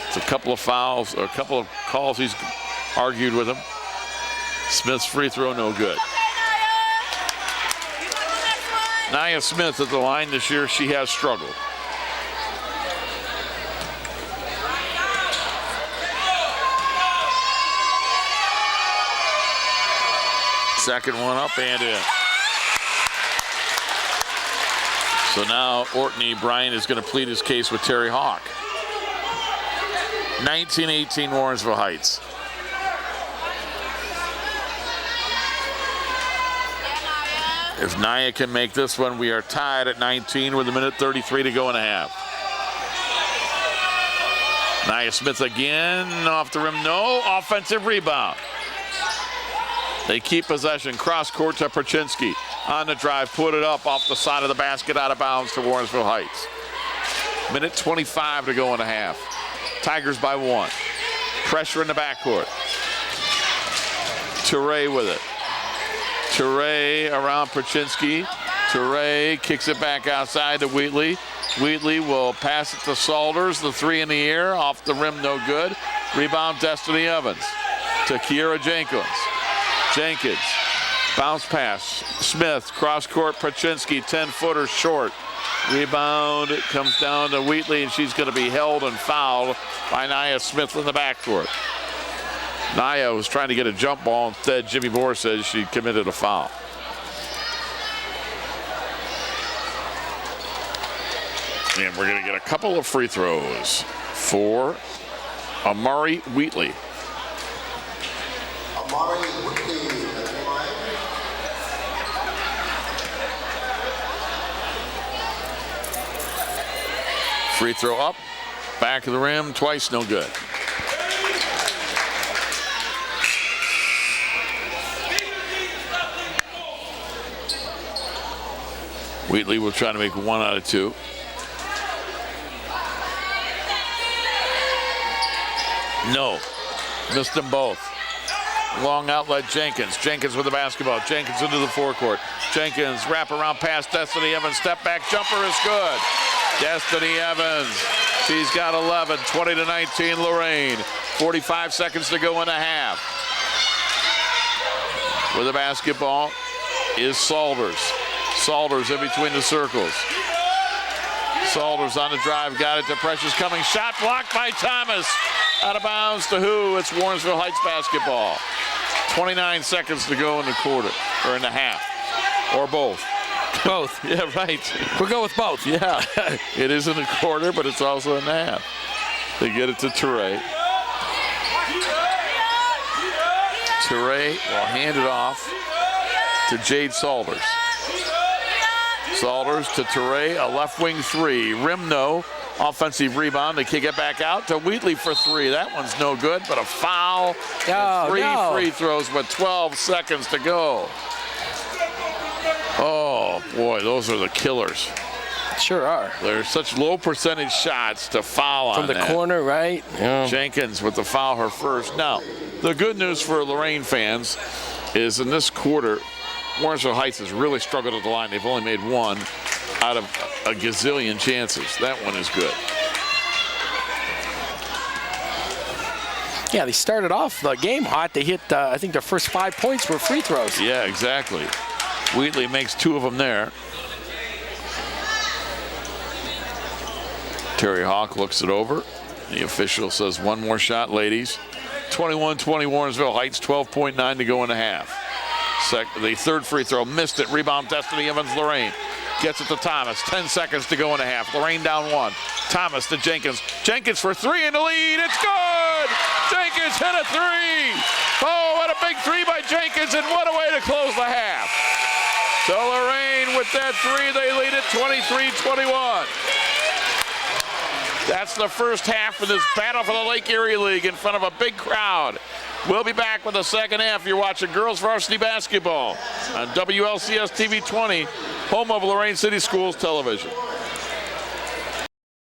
It's a couple of fouls, or a couple of calls he's argued with him. Smith's free throw, no good. Nia Smith at the line this year, she has struggled. Second one up and in. So now Ortney Bryant is going to plead his case with Terry Hawk. 19-18 Warrensville Heights. If Nia can make this one, we are tied at 19 with 1:33 to go in a half. Nia Smith again, off the rim, no offensive rebound. They keep possession, cross court to Perchinski. On the drive, put it up off the side of the basket, out of bounds to Warrensville Heights. 1:25 to go in a half. Tigers by 1. Pressure in the backcourt. Touré with it. Touré around Perchinski. Touré kicks it back outside to Wheatley. Wheatley will pass it to Salters. The 3 in the air, off the rim, no good. Rebound, Destiny Evans to Kiera Jenkins. Jenkins, bounce pass. Smith, cross court, Perchinski, 10-footer short. Rebound comes down to Wheatley, and she's going to be held and fouled by Nia Smith in the backcourt. Nia was trying to get a jump ball. Instead, Jimmy Moore says she committed a foul. And we're going to get a couple of free throws for Amari Wheatley. Amari Wheatley. Free throw up, back of the rim, twice, no good. Wheatley will try to make 1 out of 2. No, missed them both. Long outlet, Jenkins. Jenkins with the basketball. Jenkins into the forecourt. Jenkins, wrap around pass, Destiny Evans, step back, jumper is good. Destiny Evans, she's got 11, 20-19 Lorain. 45 seconds to go in a half. With the basketball is Salters. Salters in between the circles. Salters on the drive, got it to Precious coming. Shot blocked by Thomas. Out of bounds to who? It's Warrensville Heights basketball. 29 seconds to go in the quarter, or in the half, or both. Both. Yeah, right. We'll go with both. Yeah, it is in the quarter, but it's also in the half. They get it to Teray. Teray will hand it off to Jade Salters. Salters to Teray, a left wing three. Rim no. Offensive rebound. They kick it back out to Wheatley for three. That one's no good, but a foul. Free throws with 12 seconds to go. Oh, boy, those are the killers. Sure are. They're such low percentage shots to foul on from the that. corner, right? Yeah. Jenkins with the foul, her first. Now, the good news for Lorain fans is in this quarter, Warrensville Heights has really struggled at the line. They've only made one out of a gazillion chances. That one is good. Yeah, they started off the game hot. They hit, I think their first 5 points were free throws. Yeah, exactly. Wheatley makes 2 of them there. Terry Hawk looks it over. The official says one more shot, ladies. 21-20 Warrensville Heights, 12.9 to go in the half. The third free throw, missed it. Rebound, Destiny Evans, Lorain. Gets it to Thomas, 10 seconds to go in the half. Lorain down 1. Thomas to Jenkins. Jenkins for 3 in the lead, it's good! Jenkins hit a 3! Oh, what a big 3 by Jenkins, and what a way to close the half. So Lorain with that 3, they lead it 23-21. That's the first half of this battle for the Lake Erie League in front of a big crowd. We'll be back with the second half. You're watching girls varsity basketball on WLCS TV 20, home of Lorain City Schools Television.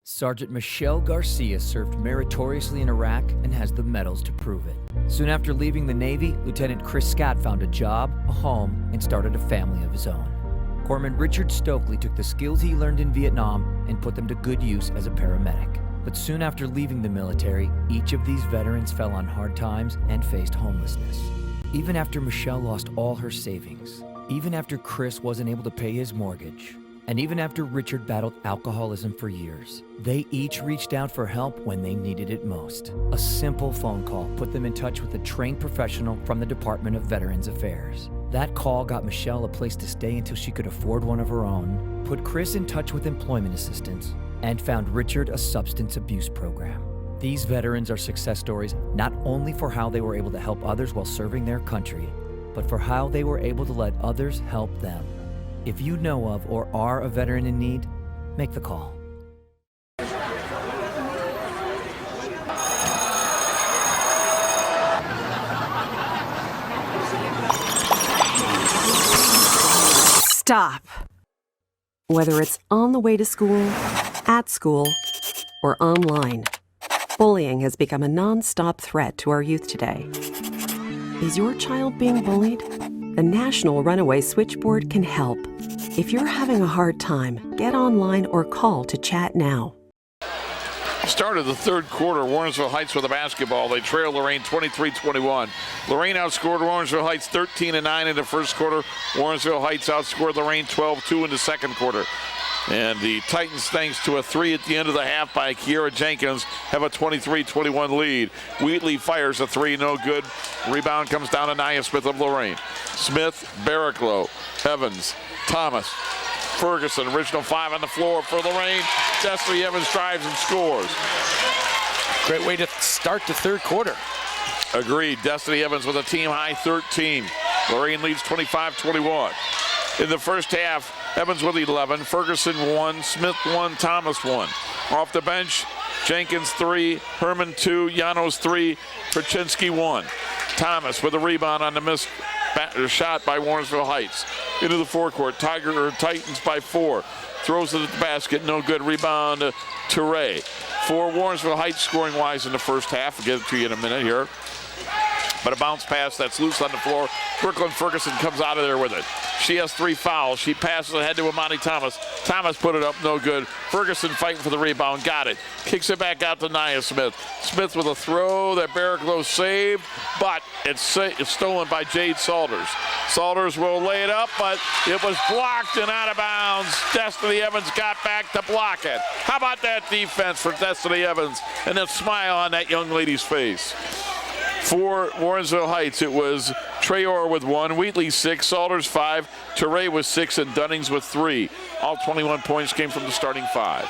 Sergeant Michelle Garcia served meritoriously in Iraq and has the medals to prove it. Soon after leaving the Navy, Lieutenant Chris Scott found a job, a home, and started a family of his own. Corpsman Richard Stokely took the skills he learned in Vietnam and put them to good use as a paramedic. But soon after leaving the military, each of these veterans fell on hard times and faced homelessness. Even after Michelle lost all her savings, even after Chris wasn't able to pay his mortgage, and even after Richard battled alcoholism for years, they each reached out for help when they needed it most. A simple phone call put them in touch with a trained professional from the Department of Veterans Affairs. That call got Michelle a place to stay until she could afford one of her own, put Chris in touch with employment assistance, and found Richard a substance abuse program. These veterans are success stories not only for how they were able to help others while serving their country, but for how they were able to let others help them. If you know of or are a veteran in need, make the call. Stop. Whether it's on the way to school, at school, or online, bullying has become a non-stop threat to our youth today. Is your child being bullied? The National Runaway Switchboard can help. If you're having a hard time, get online or call to chat now. Start of the third quarter, Warrensville Heights with the basketball. They trail Lorain 23-21. Lorain outscored Warrensville Heights 13-9 in the first quarter. Warrensville Heights outscored Lorain 12-2 in the second quarter. And the Titans, thanks to a 3 at the end of the half by Kiera Jenkins, have a 23-21 lead. Wheatley fires a 3, no good. Rebound comes down to Nia Smith of Lorain. Smith, Barraclough, Evans, Thomas, Ferguson, original 5 on the floor for Lorain. Destiny Evans drives and scores. Great way to start the third quarter. Agreed. Destiny Evans with a team high 13. Lorain leads 25-21. In the first half, Evans with 11, Ferguson 1, Smith 1, Thomas 1. Off the bench, Jenkins 3, Herman 2, Llanos 3, Perchinsky 1. Thomas with a rebound on the missed shot by Warrensville Heights. Into the forecourt, Titans by 4. Throws it at the basket, no good. Rebound to Teray. For Warrensville Heights scoring wise in the first half. I'll get it to you in a minute here. but a bounce pass that's loose on the floor. Brooklyn Ferguson comes out of there with it. She has 3 fouls. She passes ahead to Amani Thomas. Thomas put it up, no good. Ferguson fighting for the rebound, got it. Kicks it back out to Nia Smith. Smith with a throw that Barraclough saved, but it's stolen by Jade Salters. Salters will lay it up, but it was blocked and out of bounds. Destiny Evans got back to block it. How about that defense for Destiny Evans? And a smile on that young lady's face. For Warrensville Heights, it was Traore with 1, Wheatley 6, Salters 5, Teray with 6, and Dunnings with 3. All 21 points came from the starting 5.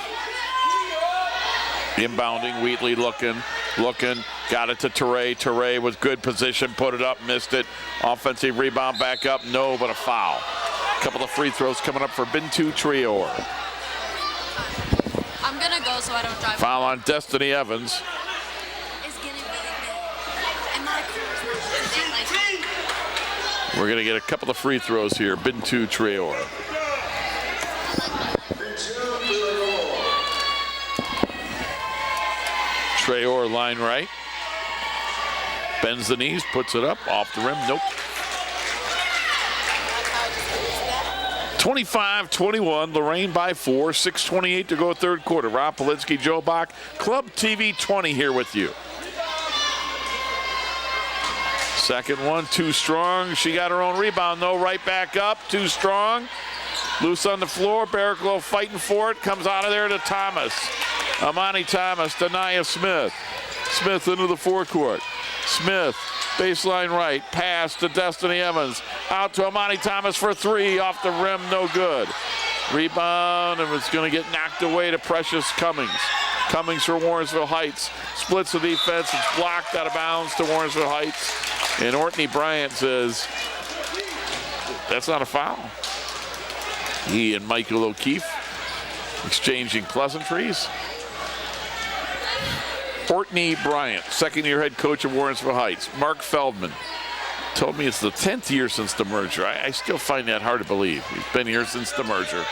Inbounding, Wheatley looking, got it to Teray. Teray with good position, put it up, missed it. Offensive rebound back up, no, but a foul. A couple of free throws coming up for Bintu Traore. I'm gonna go so I don't drive. Foul on Destiny Evans. We're going to get a couple of free throws here. Bintu Traore. Traore line right. Bends the knees, puts it up, off the rim. Nope. 25-21, Lorain by 4, 6:28 to go third quarter. Rob Polinsky, Joe Bach, Club TV 20 here with you. Second one, too strong. She got her own rebound, though. Right back up, too strong. Loose on the floor. Barraclough fighting for it. Comes out of there to Thomas. Amani Thomas to Nia Smith. Smith into the forecourt. Smith, baseline right. Pass to Destiny Evans. Out to Amani Thomas for 3. Off the rim, no good. Rebound, and it's going to get knocked away to Precious Cummings. Cummings for Warrensville Heights. Splits the defense. It's blocked out of bounds to Warrensville Heights. And Ortney Bryant says, that's not a foul. He and Michael O'Keefe exchanging pleasantries. Ortney Bryant, second-year head coach of Warrensville Heights. Mark Feldman told me it's the 10th year since the merger. I still find that hard to believe. He's been here since the merger.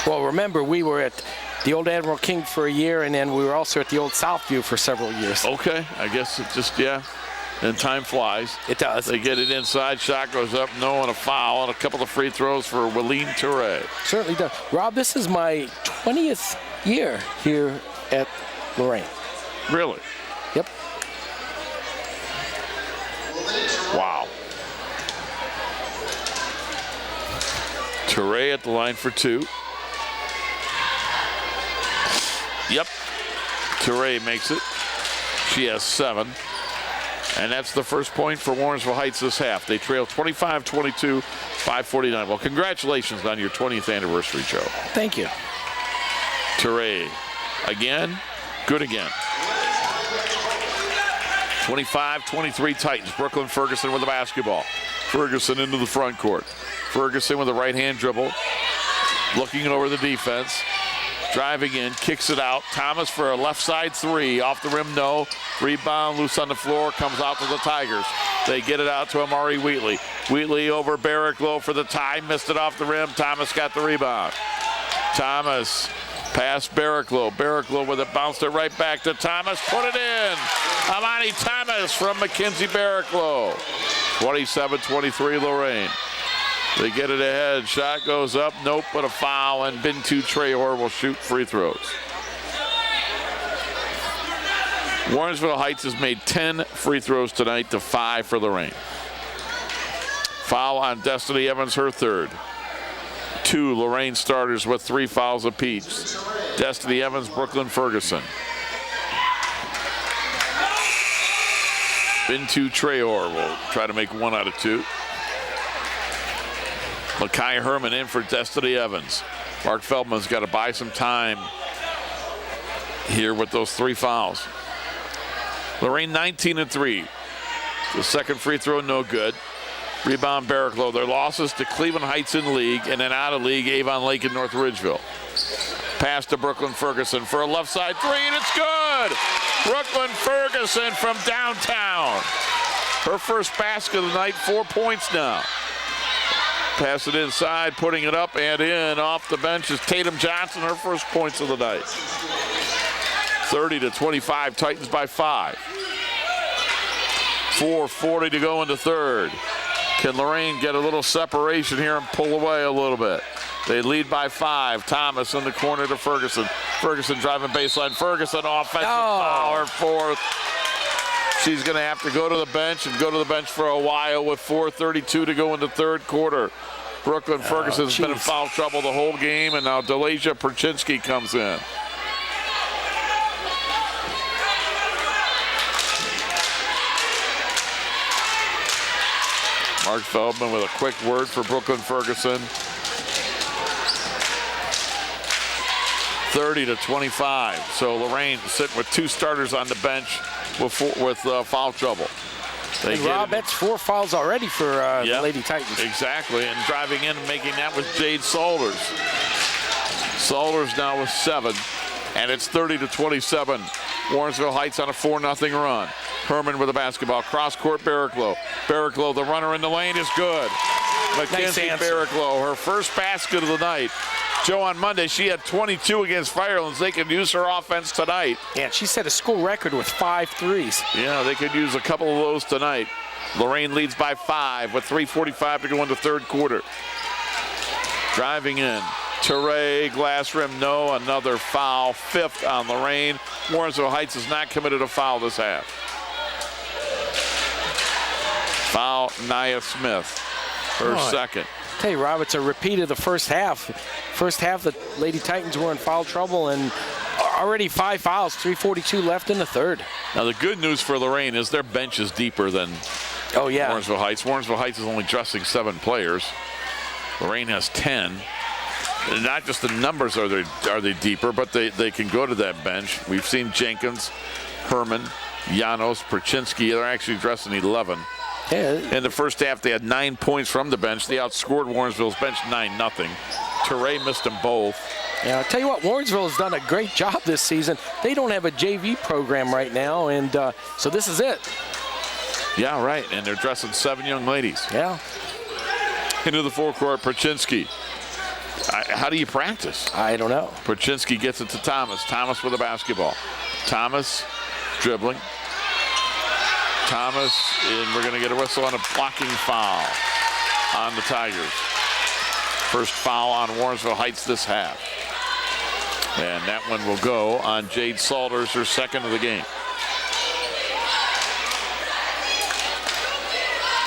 Well, remember, we were at the old Admiral King for a year, and then we were also at the old Southview for several years. Okay, I guess it just, yeah. And time flies. It does. They get it inside. Shot goes up. No, and a foul. And a couple of free throws for Wileen Teray. Certainly does. Rob, this is my 20th year here at Lorain. Really? Yep. Wow. Teray at the line for 2. Yep. Teray makes it. She has 7. And that's the first point for Warrensville Heights this half. They trail 25-22, 5:49. Well, congratulations on your 20th anniversary, Joe. Thank you. Teray again, good again. 25-23 Titans. Brooklyn Ferguson with the basketball. Ferguson into the front court. Ferguson with a right-hand dribble. Looking over the defense. Driving in, kicks it out. Thomas for a left side 3. Off the rim, no. Rebound, loose on the floor, comes out to the Tigers. They get it out to Amari Wheatley. Wheatley over Barraclough for the tie. Missed it off the rim. Thomas got the rebound. Thomas past Barraclough. Barraclough with it, bounced it right back to Thomas. Put it in. Amani Thomas from Mackenzie Barraclough. 27-23 Lorain. They get it ahead. Shot goes up. Nope, but a foul. And Bintu Traore will shoot free throws. Warrensville Heights has made 10 free throws tonight to 5 for Lorain. Foul on Destiny Evans, her 3rd. 2 Lorain starters with 3 fouls apiece. Destiny Evans, Brooklyn Ferguson. Bintu Traore will try to make 1 out of 2. Makai Herman in for Destiny Evans. Mark Feldman's got to buy some time here with those 3 fouls. Lorain 19-3. The second free throw, no good. Rebound Barraclough. Their losses to Cleveland Heights in league, and then out of league, Avon Lake and North Ridgeville. Pass to Brooklyn Ferguson for a left side 3, and it's good! Brooklyn Ferguson from downtown. Her first basket of the night, 4 points now. Pass it inside, putting it up and in. Off the bench is Tatum Johnson, her first points of the night. 30-25, Titans by 5. 4:40 to go into third. Can Lorain get a little separation here and pull away a little bit? They lead by 5. Thomas in the corner to Ferguson. Ferguson driving baseline. Ferguson offensive foul, her 4th. She's going to have to go to the bench and go to the bench for a while with 4:32 to go into third quarter. Brooklyn Ferguson's been in foul trouble the whole game, and now Delasia Perchinsky comes in. Mark Feldman with a quick word for Brooklyn Ferguson. 30-25. So Lorain sitting with 2 starters on the bench with foul trouble. Rob, that's 4 fouls already for the Lady Titans. Exactly, and driving in and making that was Jade Salters. Salters now with 7, and it's 30-27. Warrensville Heights on a 4-0 run. Herman with the basketball. Cross court, Barraclough. Barraclough, the runner in the lane, is good. Mackenzie Barraclough, her first basket of the night. Joe, on Monday, she had 22 against Firelands. They could use her offense tonight. Yeah, she set a school record with 5 threes. Yeah, they could use a couple of those tonight. Lorain leads by 5 with 3:45 to go into third quarter. Driving in. Teray, glass rim, no. Another foul. 5th on Lorain. Warrensville Heights has not committed a foul this half. Foul, Nia Smith. Her second. Tell you, Rob, it's a repeat of the first half. First half, the Lady Titans were in foul trouble, and already 5 fouls, 3:42 left in the third. Now, the good news for Lorain is their bench is deeper than Warrensville Heights. Warrensville Heights is only dressing 7 players. Lorain has 10. And not just the numbers are they deeper, but they can go to that bench. We've seen Jenkins, Herman, Janos, Perchinsky. They're actually dressing 11. Yeah. In the first half, they had 9 points from the bench. They outscored Warrensville's bench 9-0. Teray missed them both. Yeah, I'll tell you what, Warrensville has done a great job this season. They don't have a JV program right now, and so this is it. Yeah, right, and they're dressing 7 young ladies. Yeah. Into the forecourt, Perchinsky. How do you practice? I don't know. Perchinsky gets it to Thomas. Thomas with the basketball. Thomas dribbling. Thomas, and we're going to get a whistle on a blocking foul on the Tigers. First foul on Warrensville Heights this half. And that one will go on Jade Salters, her second of the game.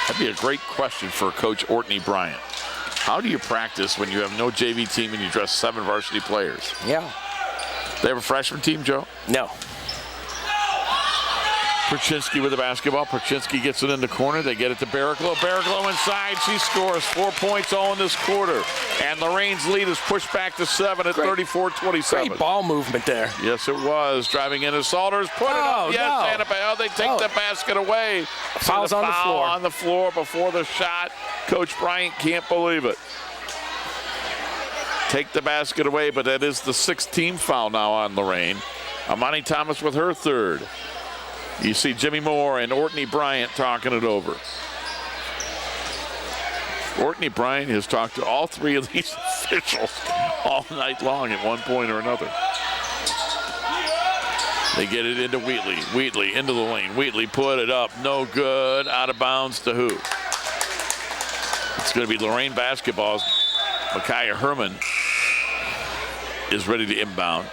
That'd be a great question for Coach Ortney Bryant. How do you practice when you have no JV team and you dress 7 varsity players? Yeah. They have a freshman team, Joe? No. Perchinsky with the basketball. Perchinsky gets it in the corner. They get it to Barraclough. Barraclough inside. She scores 4 points all in this quarter. And Lorain's lead is pushed back to 7 at 34-27. Great ball movement there. Yes, it was. Driving in as Salters. Put it up. Yes, Annabelle. They take the basket away. Foul's on the floor. On the floor before the shot. Coach Bryant can't believe it. Take the basket away, but that is the 6th team foul now on Lorain. Amani Thomas with her 3rd. You see Jimmy Moore and Ortney Bryant talking it over. Ortney Bryant has talked to all 3 of these officials all night long at one point or another. They get it into Wheatley. Wheatley into the lane. Wheatley put it up. No good. Out of bounds to who? It's going to be Lorain basketball. Micaiah Herman is ready to inbound.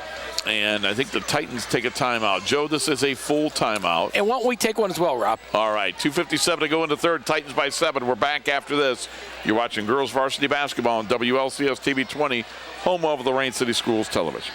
And I think the Titans take a timeout. Joe, this is a full timeout. And why don't we take one as well, Rob? All right, 2:57 to go into third. Titans by 7. We're back after this. You're watching girls varsity basketball on WLCS TV 20, home of Lorain City Schools Television.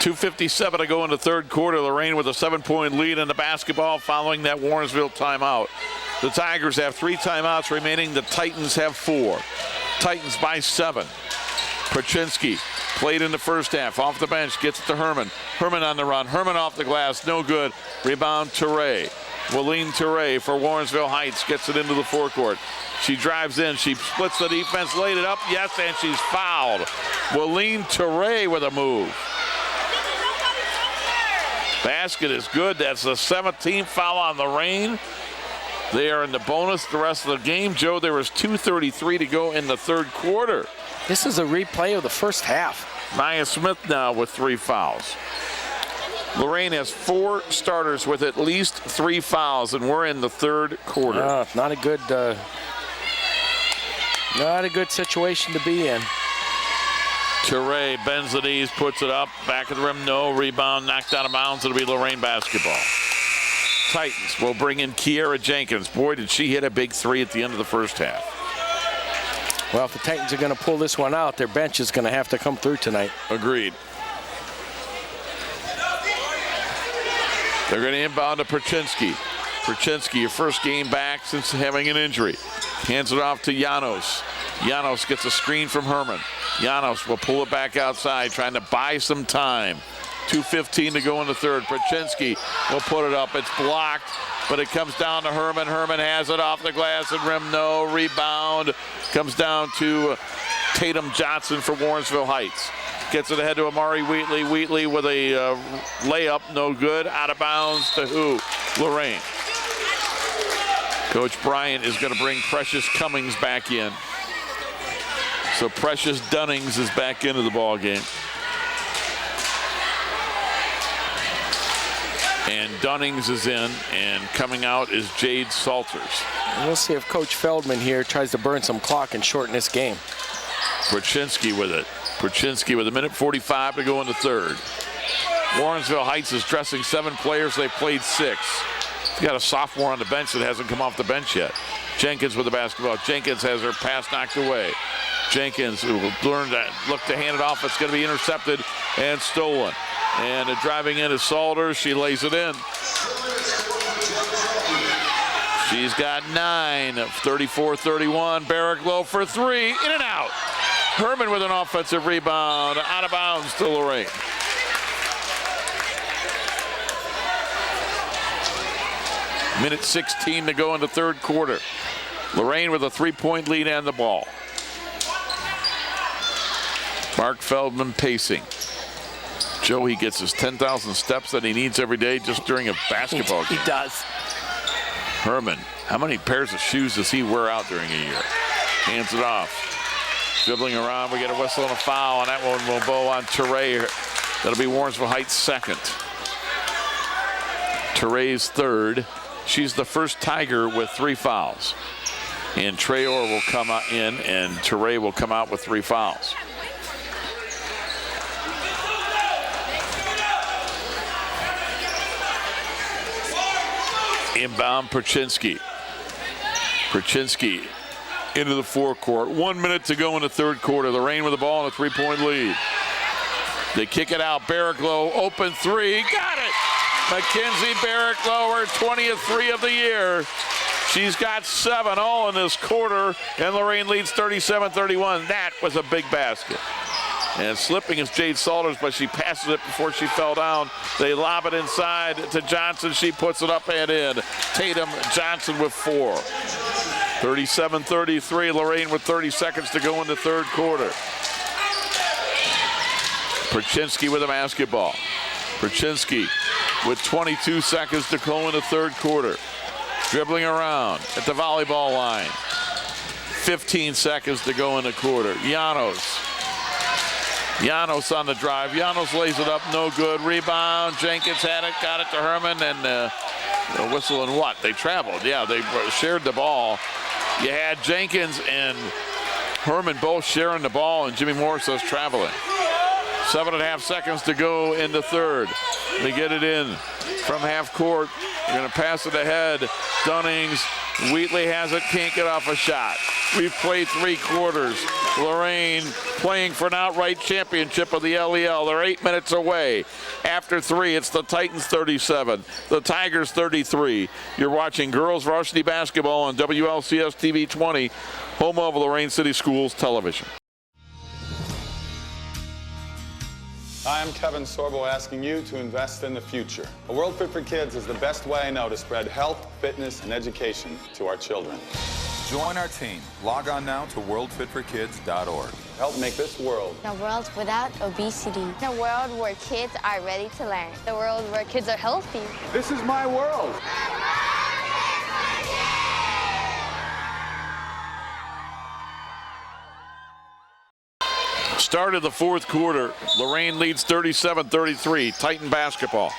.257 to go in the third quarter. Lorain with a 7-point lead in the basketball following that Warrensville timeout. The Tigers have 3 timeouts remaining. The Titans have 4. Titans by 7. Paczynski played in the first half. Off the bench, gets it to Herman. Herman on the run. Herman off the glass, no good. Rebound, Touré. Walene Touré for Warrensville Heights gets it into the forecourt. She drives in. She splits the defense, laid it up. Yes, and she's fouled. Walene Touré with a move. Basket is good. That's the 17th foul on Lorain. They are in the bonus the rest of the game. Joe, there was 2:33 to go in the third quarter. This is a replay of the first half. Maya Smith now with 3 fouls. Lorain has 4 starters with at least 3 fouls, and we're in the third quarter. Not a good situation to be in. Touré bends the knees, puts it up, back of the rim, no. Rebound, knocked out of bounds. It'll be Lorain basketball. Titans will bring in Kiera Jenkins. Boy, did she hit a big 3 at the end of the first half. Well, if the Titans are going to pull this one out, their bench is going to have to come through tonight. Agreed. They're going to inbound to Paczynski. Paczynski, your first game back since having an injury. Hands it off to Janos. Janos gets a screen from Herman. Janos will pull it back outside, trying to buy some time. 2:15 to go in the third. Paczynski will put it up. It's blocked, but it comes down to Herman. Herman has it off the glass and rim. No. Rebound comes down to Tatum Johnson for Warrensville Heights. Gets it ahead to Amari Wheatley. Wheatley with a layup, no good. Out of bounds to who? Lorain. Coach Bryant is going to bring Precious Cummings back in. So Precious Dunnings is back into the ball game. And Dunnings is in, and coming out is Jade Salters. And we'll see if Coach Feldman here tries to burn some clock and shorten this game. Paczynski with it. Paczynski with 1:45 to go in the third. Warrensville Heights is dressing 7 players. They've played 6. They've got a sophomore on the bench that hasn't come off the bench yet. Jenkins with the basketball. Jenkins has her pass knocked away. Jenkins will learn to look to hand it off. It's going to be intercepted and stolen. And driving in is Salters. She lays it in. She's got 9, 34-31. Barrick low for 3, in and out. Herman with an offensive rebound, out of bounds to Lorain. Minute 16 to go in the third quarter. Lorain with a 3-point lead and the ball. Mark Feldman pacing. Joe, he gets his 10,000 steps that he needs every day just during a basketball game. He does. Herman, how many pairs of shoes does he wear out during a year? Hands it off. Dribbling around, we get a whistle and a foul, and that one will go on Touré. That'll be Warrensville Heights' second. Touré's third. She's the first Tiger with 3 fouls. And Traore will come in, and Touré will come out with 3 fouls. Inbound Paczynski. Paczynski into the forecourt. 1 minute to go in the third quarter. Lorain with the ball and a 3-point lead. They kick it out. Barricklow, open 3. Got it! Mackenzie Barricklow, her 20th 3 of the year. She's got 7 all in this quarter, and Lorain leads 37-31. That was a big basket. And slipping is Jade Salters, but she passes it before she fell down. They lob it inside to Johnson. She puts it up and in. Tatum Johnson with 4. 37-33. Lorain with 30 seconds to go in the third quarter. Paczynski with the basketball. Paczynski with 22 seconds to go in the third quarter. Dribbling around at the volleyball line. 15 seconds to go in the quarter. Janos on the drive. Janos lays it up, no good. Rebound. Jenkins had it, got it to Herman, and a whistle and what? They traveled. Yeah, they shared the ball. You had Jenkins and Herman both sharing the ball, and Jimmy Morris was traveling. 7.5 seconds to go in the third. They get it in from half court. They're going to pass it ahead. Dunnings. Wheatley has it, can't get off a shot. We've played 3 quarters. Lorain playing for an outright championship of the LEL. They're 8 minutes away. After 3, it's the Titans 37, the Tigers 33. You're watching girls varsity basketball on WLCS TV 20, home of Lorain City Schools Television. I'm Kevin Sorbo asking you to invest in the future. A World Fit for Kids is the best way I know to spread health, fitness, and education to our children. Join our team. Log on now to worldfitforkids.org. Help make this world a world without obesity. A world where kids are ready to learn. A world where kids are healthy. This is my world. Start of the fourth quarter. Lorain leads 37-33. Titan basketball.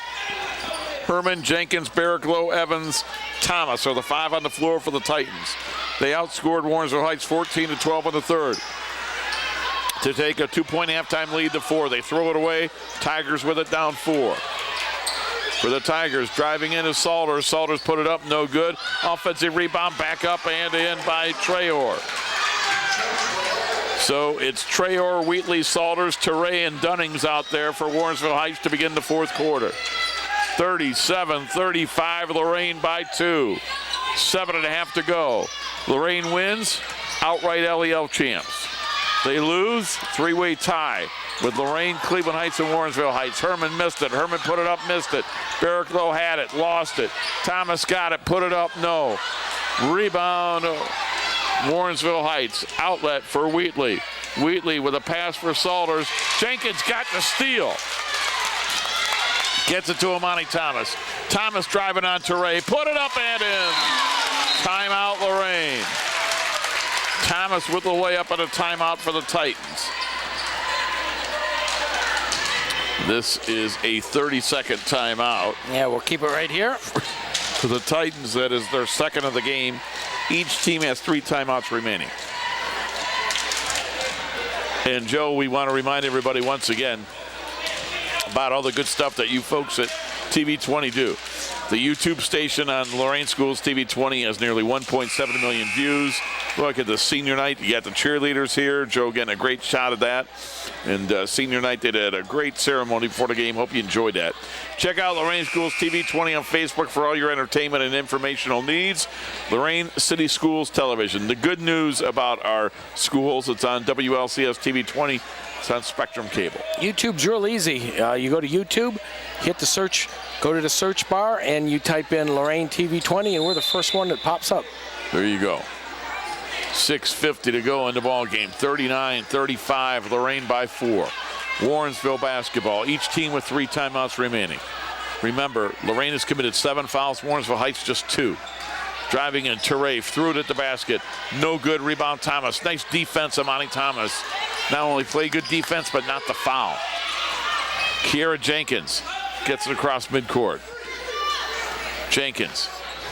Herman, Jenkins, Barraclough, Evans, Thomas are the 5 on the floor for the Titans. They outscored Warrensville Heights 14-12 in the third to take a 2-point halftime lead to 4. They throw it away. Tigers with it down 4. For the Tigers, driving in is Salters. Salters put it up, no good. Offensive rebound, back up and in by Traore. So it's Traore, Wheatley, Salters, Teray, and Dunnings out there for Warrensville Heights to begin the fourth quarter. 37-35, Lorain by 2. 7.5 to go. Lorain wins, outright LEL champs. They lose, 3-way tie with Lorain, Cleveland Heights, and Warrensville Heights. Herman missed it. Herman put it up, missed it. Barraclough had it, lost it. Thomas got it, put it up, no. Rebound, Warrensville Heights. Outlet for Wheatley. Wheatley with a pass for Salters. Jenkins got the steal. Gets it to Amani Thomas. Thomas driving on Teray. Put it up and in. Timeout, Lorain. Thomas with the layup and a timeout for the Titans. This is a 30-second timeout. Yeah, we'll keep it right here. For the Titans, that is their second of the game. Each team has 3 timeouts remaining. And Joe, we want to remind everybody once again about all the good stuff that you folks at TV20 do. The YouTube station on Lorain Schools, TV20, has nearly 1.7 million views. Look at the senior night. You got the cheerleaders here. Joe getting a great shot of that. And senior night, they did a great ceremony before the game. Hope you enjoyed that. Check out Lorain Schools TV20 on Facebook for all your entertainment and informational needs. Lorain City Schools Television. The good news about our schools, it's on WLCS TV20. It's on Spectrum Cable. YouTube's real easy. You go to YouTube, hit the search, go to the search bar, and you type in Lorain TV20, and we're the first one that pops up. There you go. 6:50 to go in the ball game. 39-35, Lorain by 4. Warrensville basketball. Each team with 3 timeouts remaining. Remember, Lorain has committed 7 fouls. Warrensville Heights just 2. Driving in, Teray threw it at the basket. No good. Rebound, Thomas. Nice defense, Amani Thomas. Not only played good defense, but not the foul. Kiera Jenkins gets it across midcourt. Jenkins,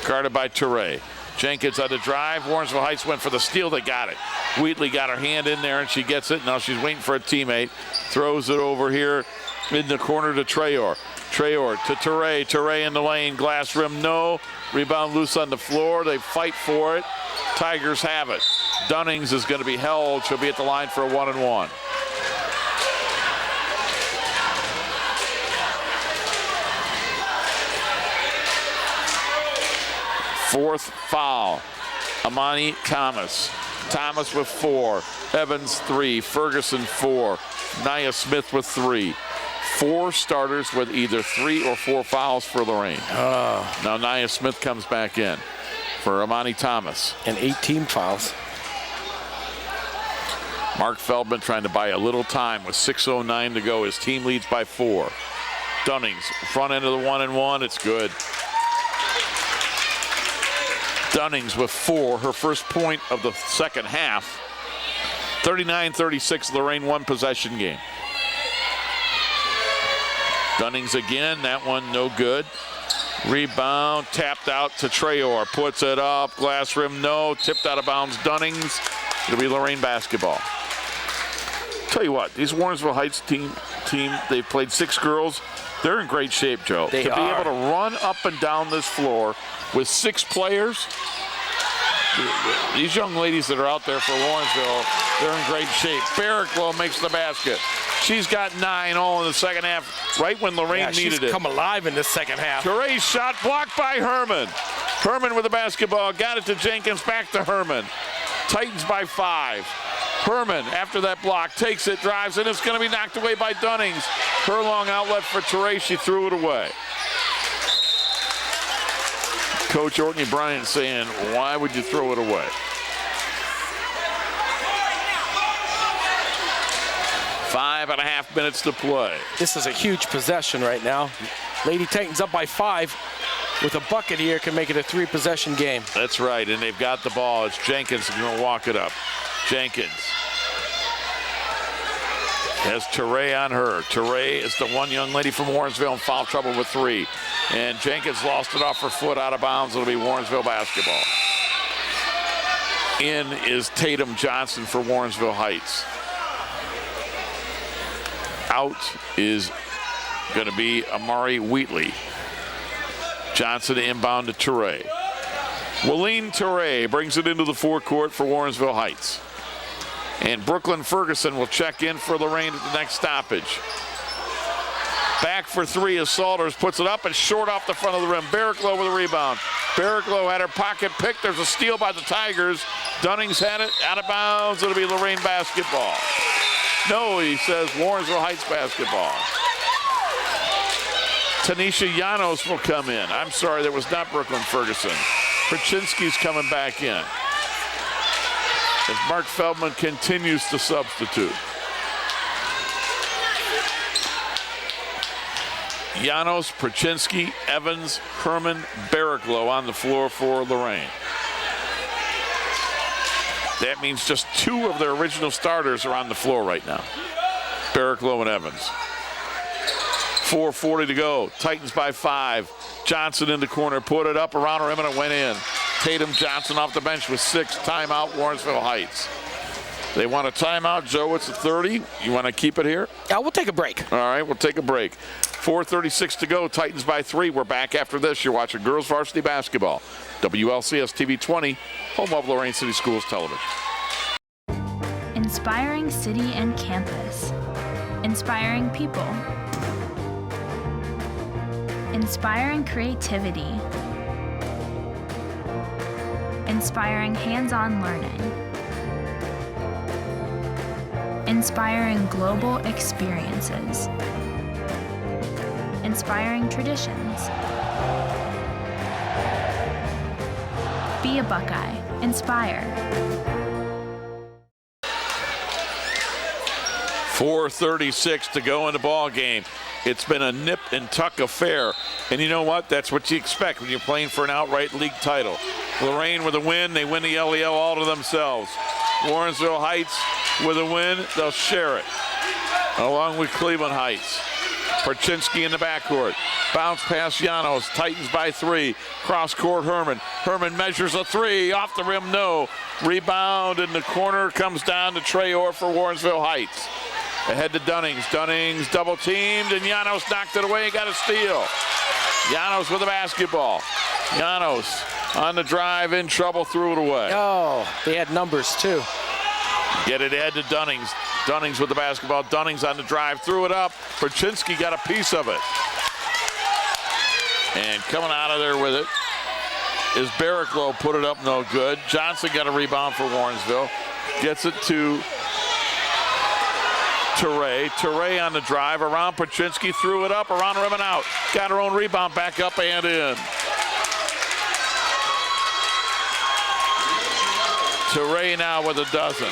guarded by Teray. Jenkins on the drive. Warrensville Heights went for the steal. They got it. Wheatley got her hand in there, and she gets it. Now she's waiting for a teammate. Throws it over here in the corner to Traore. Traore to Teray. Teray in the lane. Glass rim, no. Rebound loose on the floor. They fight for it. Tigers have it. Dunnings is going to be held. She'll be at the line for a 1-and-1. Fourth foul. Amani Thomas. Thomas with 4. Evans 3. Ferguson 4. Nia Smith with 3. 4 starters with either 3 or 4 fouls for Lorain. Now Nia Smith comes back in for Amani Thomas. And 18 fouls. Mark Feldman trying to buy a little time with 6:09 to go. His team leads by 4. Dunnings, front end of the 1-and-1. It's good. Dunnings with 4, her first point of the second half. 39-36, Lorain 1 possession game. Dunnings again, that one no good. Rebound, tapped out to Traore, puts it up, glass rim, no, tipped out of bounds, Dunnings. It'll be Lorain basketball. Tell you what, these Warrensville Heights team, they've played 6 girls. They're in great shape, Joe. They to be are. able to run up and down this floor with 6 players, these young ladies that are out there for Warrensville, they're in great shape. Barraclough makes the basket. She's got 9 all in the second half, right when Lorain needed it. She's come alive in the second half. Teray's shot blocked by Herman. Herman with the basketball, got it to Jenkins, back to Herman. Titans by 5. Herman, after that block, takes it, drives, and it's going to be knocked away by Dunnings. Her long outlet for Teray. She threw it away. Coach Ortney Bryant saying, why would you throw it away? 5.5 minutes to play. This is a huge possession right now. Lady Titans up by 5. With a bucket here, can make it a 3-possession game. That's right, and they've got the ball. It's Jenkins going to walk it up. Jenkins has Teray on her. Teray is the one young lady from Warrensville in foul trouble with 3. And Jenkins lost it off her foot out of bounds. It'll be Warrensville basketball. In is Tatum Johnson for Warrensville Heights. Out is going to be Amari Wheatley. Johnson inbound to Teray. Walene Teray brings it into the forecourt for Warrensville Heights. And Brooklyn Ferguson will check in for Lorain at the next stoppage. Back for 3 as Salters puts it up and short off the front of the rim. Barraclough with a rebound. Barraclough had her pocket picked. There's a steal by the Tigers. Dunning's had it out of bounds. It'll be Lorain basketball. No, he says Warrensville Heights basketball. Tanisha Llanos will come in. I'm sorry, that was not Brooklyn Ferguson. Perchinsky's coming back in. As Mark Feldman continues to substitute. Llanos, Perchinsky, Evans, Herman, Barraclough on the floor for Lorain. That means just 2 of their original starters are on the floor right now. Barraclough and Evans. 4:40 to go. Titans by 5. Johnson in the corner, put it up around her rim and it went in. Tatum Johnson off the bench with 6. Timeout, Warrensville Heights. They want a timeout. Joe, it's at 30. You want to keep it here? Yeah, we'll take a break. All right, we'll take a break. 4:36 to go. Titans by 3. We're back after this. You're watching Girls Varsity Basketball. WLCS TV 20, home of Lorain City Schools Television. Inspiring city and campus. Inspiring people. Inspiring creativity. Inspiring hands-on learning. Inspiring global experiences. Inspiring traditions. Be a Buckeye. Inspire. 4:36 to go in the ball game. It's been a nip and tuck affair. And you know what? That's what you expect when you're playing for an outright league title. Lorain with a win, they win the LEL all to themselves. Warrensville Heights with a win, they'll share it. Along with Cleveland Heights. Perchinsky in the backcourt. Bounce pass Llanos. Titans by 3. Cross court Herman. Herman measures a 3. Off the rim, no. Rebound in the corner comes down to Trey Orr for Warrensville Heights. Ahead to Dunnings. Dunnings double teamed and Llanos knocked it away. Got a steal. Llanos with the basketball. Llanos on the drive, in trouble, threw it away. Oh, they had numbers too. Get it ahead to Dunnings. Dunnings with the basketball. Dunnings on the drive, threw it up. Perchinsky got a piece of it. And coming out of there with it is Barraclough, put it up, no good. Johnson got a rebound for Warrensville. Gets it to Teray. Teray on the drive, around Perchinsky, threw it up, around the rim and out. Got her own rebound, back up and in. Teray now with a dozen.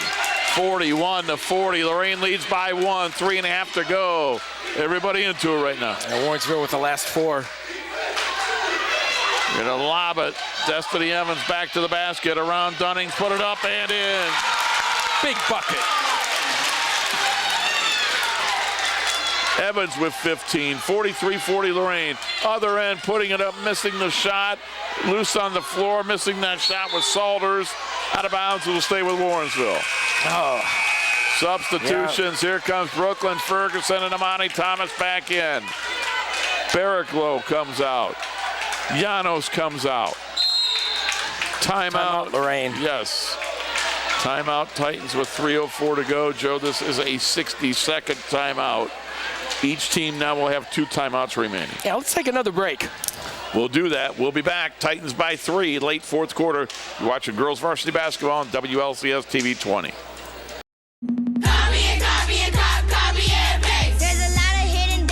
41-40. Lorain leads by 1. 3.5 to go. Everybody into it right now. And Warrensville with the last 4. Gonna lob it. Destiny Evans back to the basket. Around Dunnings, put it up and in. Big bucket. Evans with 15. 43-40 Lorain. Other end, putting it up, missing the shot. Loose on the floor, missing that shot with Salters. Out of bounds, it'll stay with Warrensville. Oh. Substitutions. Yeah. Here comes Brooklyn Ferguson and Amani Thomas back in. Barraclough comes out. Llanos comes out. Timeout. Lorain. Yes. Timeout Titans with 3:04 to go. Joe, this is a 60-second timeout. Each team now will have 2 timeouts remaining. Yeah, let's take another break. We'll do that. We'll be back. Titans by 3, late 4th quarter. You're watching Girls Varsity Basketball on WLCS TV 20. There's a lot of hidden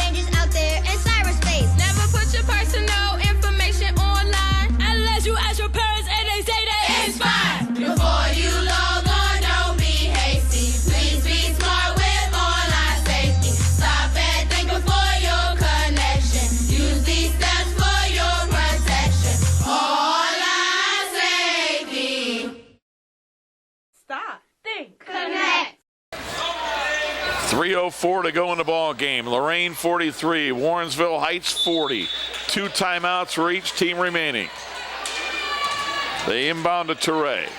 3:04 to go in the ball game. Lorain 43, Warrensville Heights 40. 2 timeouts for each team remaining. They inbound to Touré.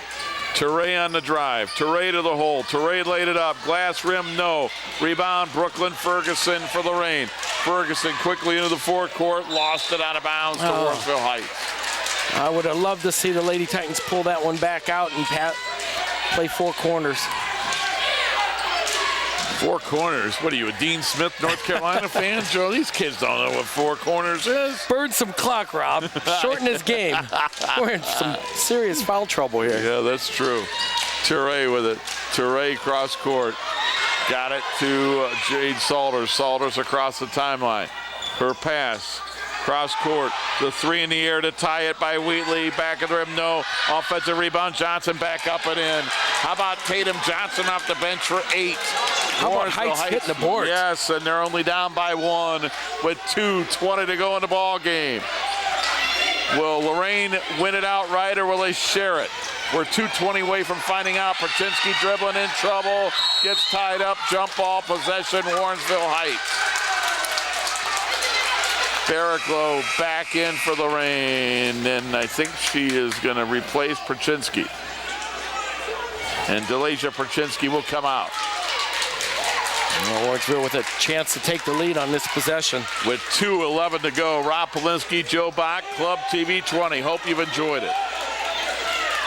Touré on the drive. Touré to the hole. Touré laid it up. Glass rim, no. Rebound, Brooklyn Ferguson for Lorain. Ferguson quickly into the forecourt. Lost it out of bounds to Warrensville Heights. I would have loved to see the Lady Titans pull that one back out and play 4 corners. 4 corners? What are you, a Dean Smith, North Carolina fan, Joe? These kids don't know what 4 corners is. Burn some clock, Rob. Shorten his game. We're in some serious foul trouble here. Yeah, that's true. Touré with it. Touré cross court. Got it to Jade Salters. Salters across the timeline. Her pass. Cross court. The 3 in the air to tie it by Wheatley. Back of the rim, no. Offensive rebound. Johnson back up and in. How about Tatum Johnson off the bench for 8? How about Heights hitting the board? Yes, and they're only down by 1 with 2:20 to go in the ball game. Will Lorain win it outright or will they share it? We're 2:20 away from finding out. Perchinsky dribbling in trouble. Gets tied up. Jump ball possession. Warrensville Heights. Barraclough back in for Lorain, and I think she is going to replace Perchinsky. And Delasia Perchinsky will come out. Warrensville with a chance to take the lead on this possession. With 2:11 to go, Rob Polinsky, Joe Bach, Club TV 20. Hope you've enjoyed it.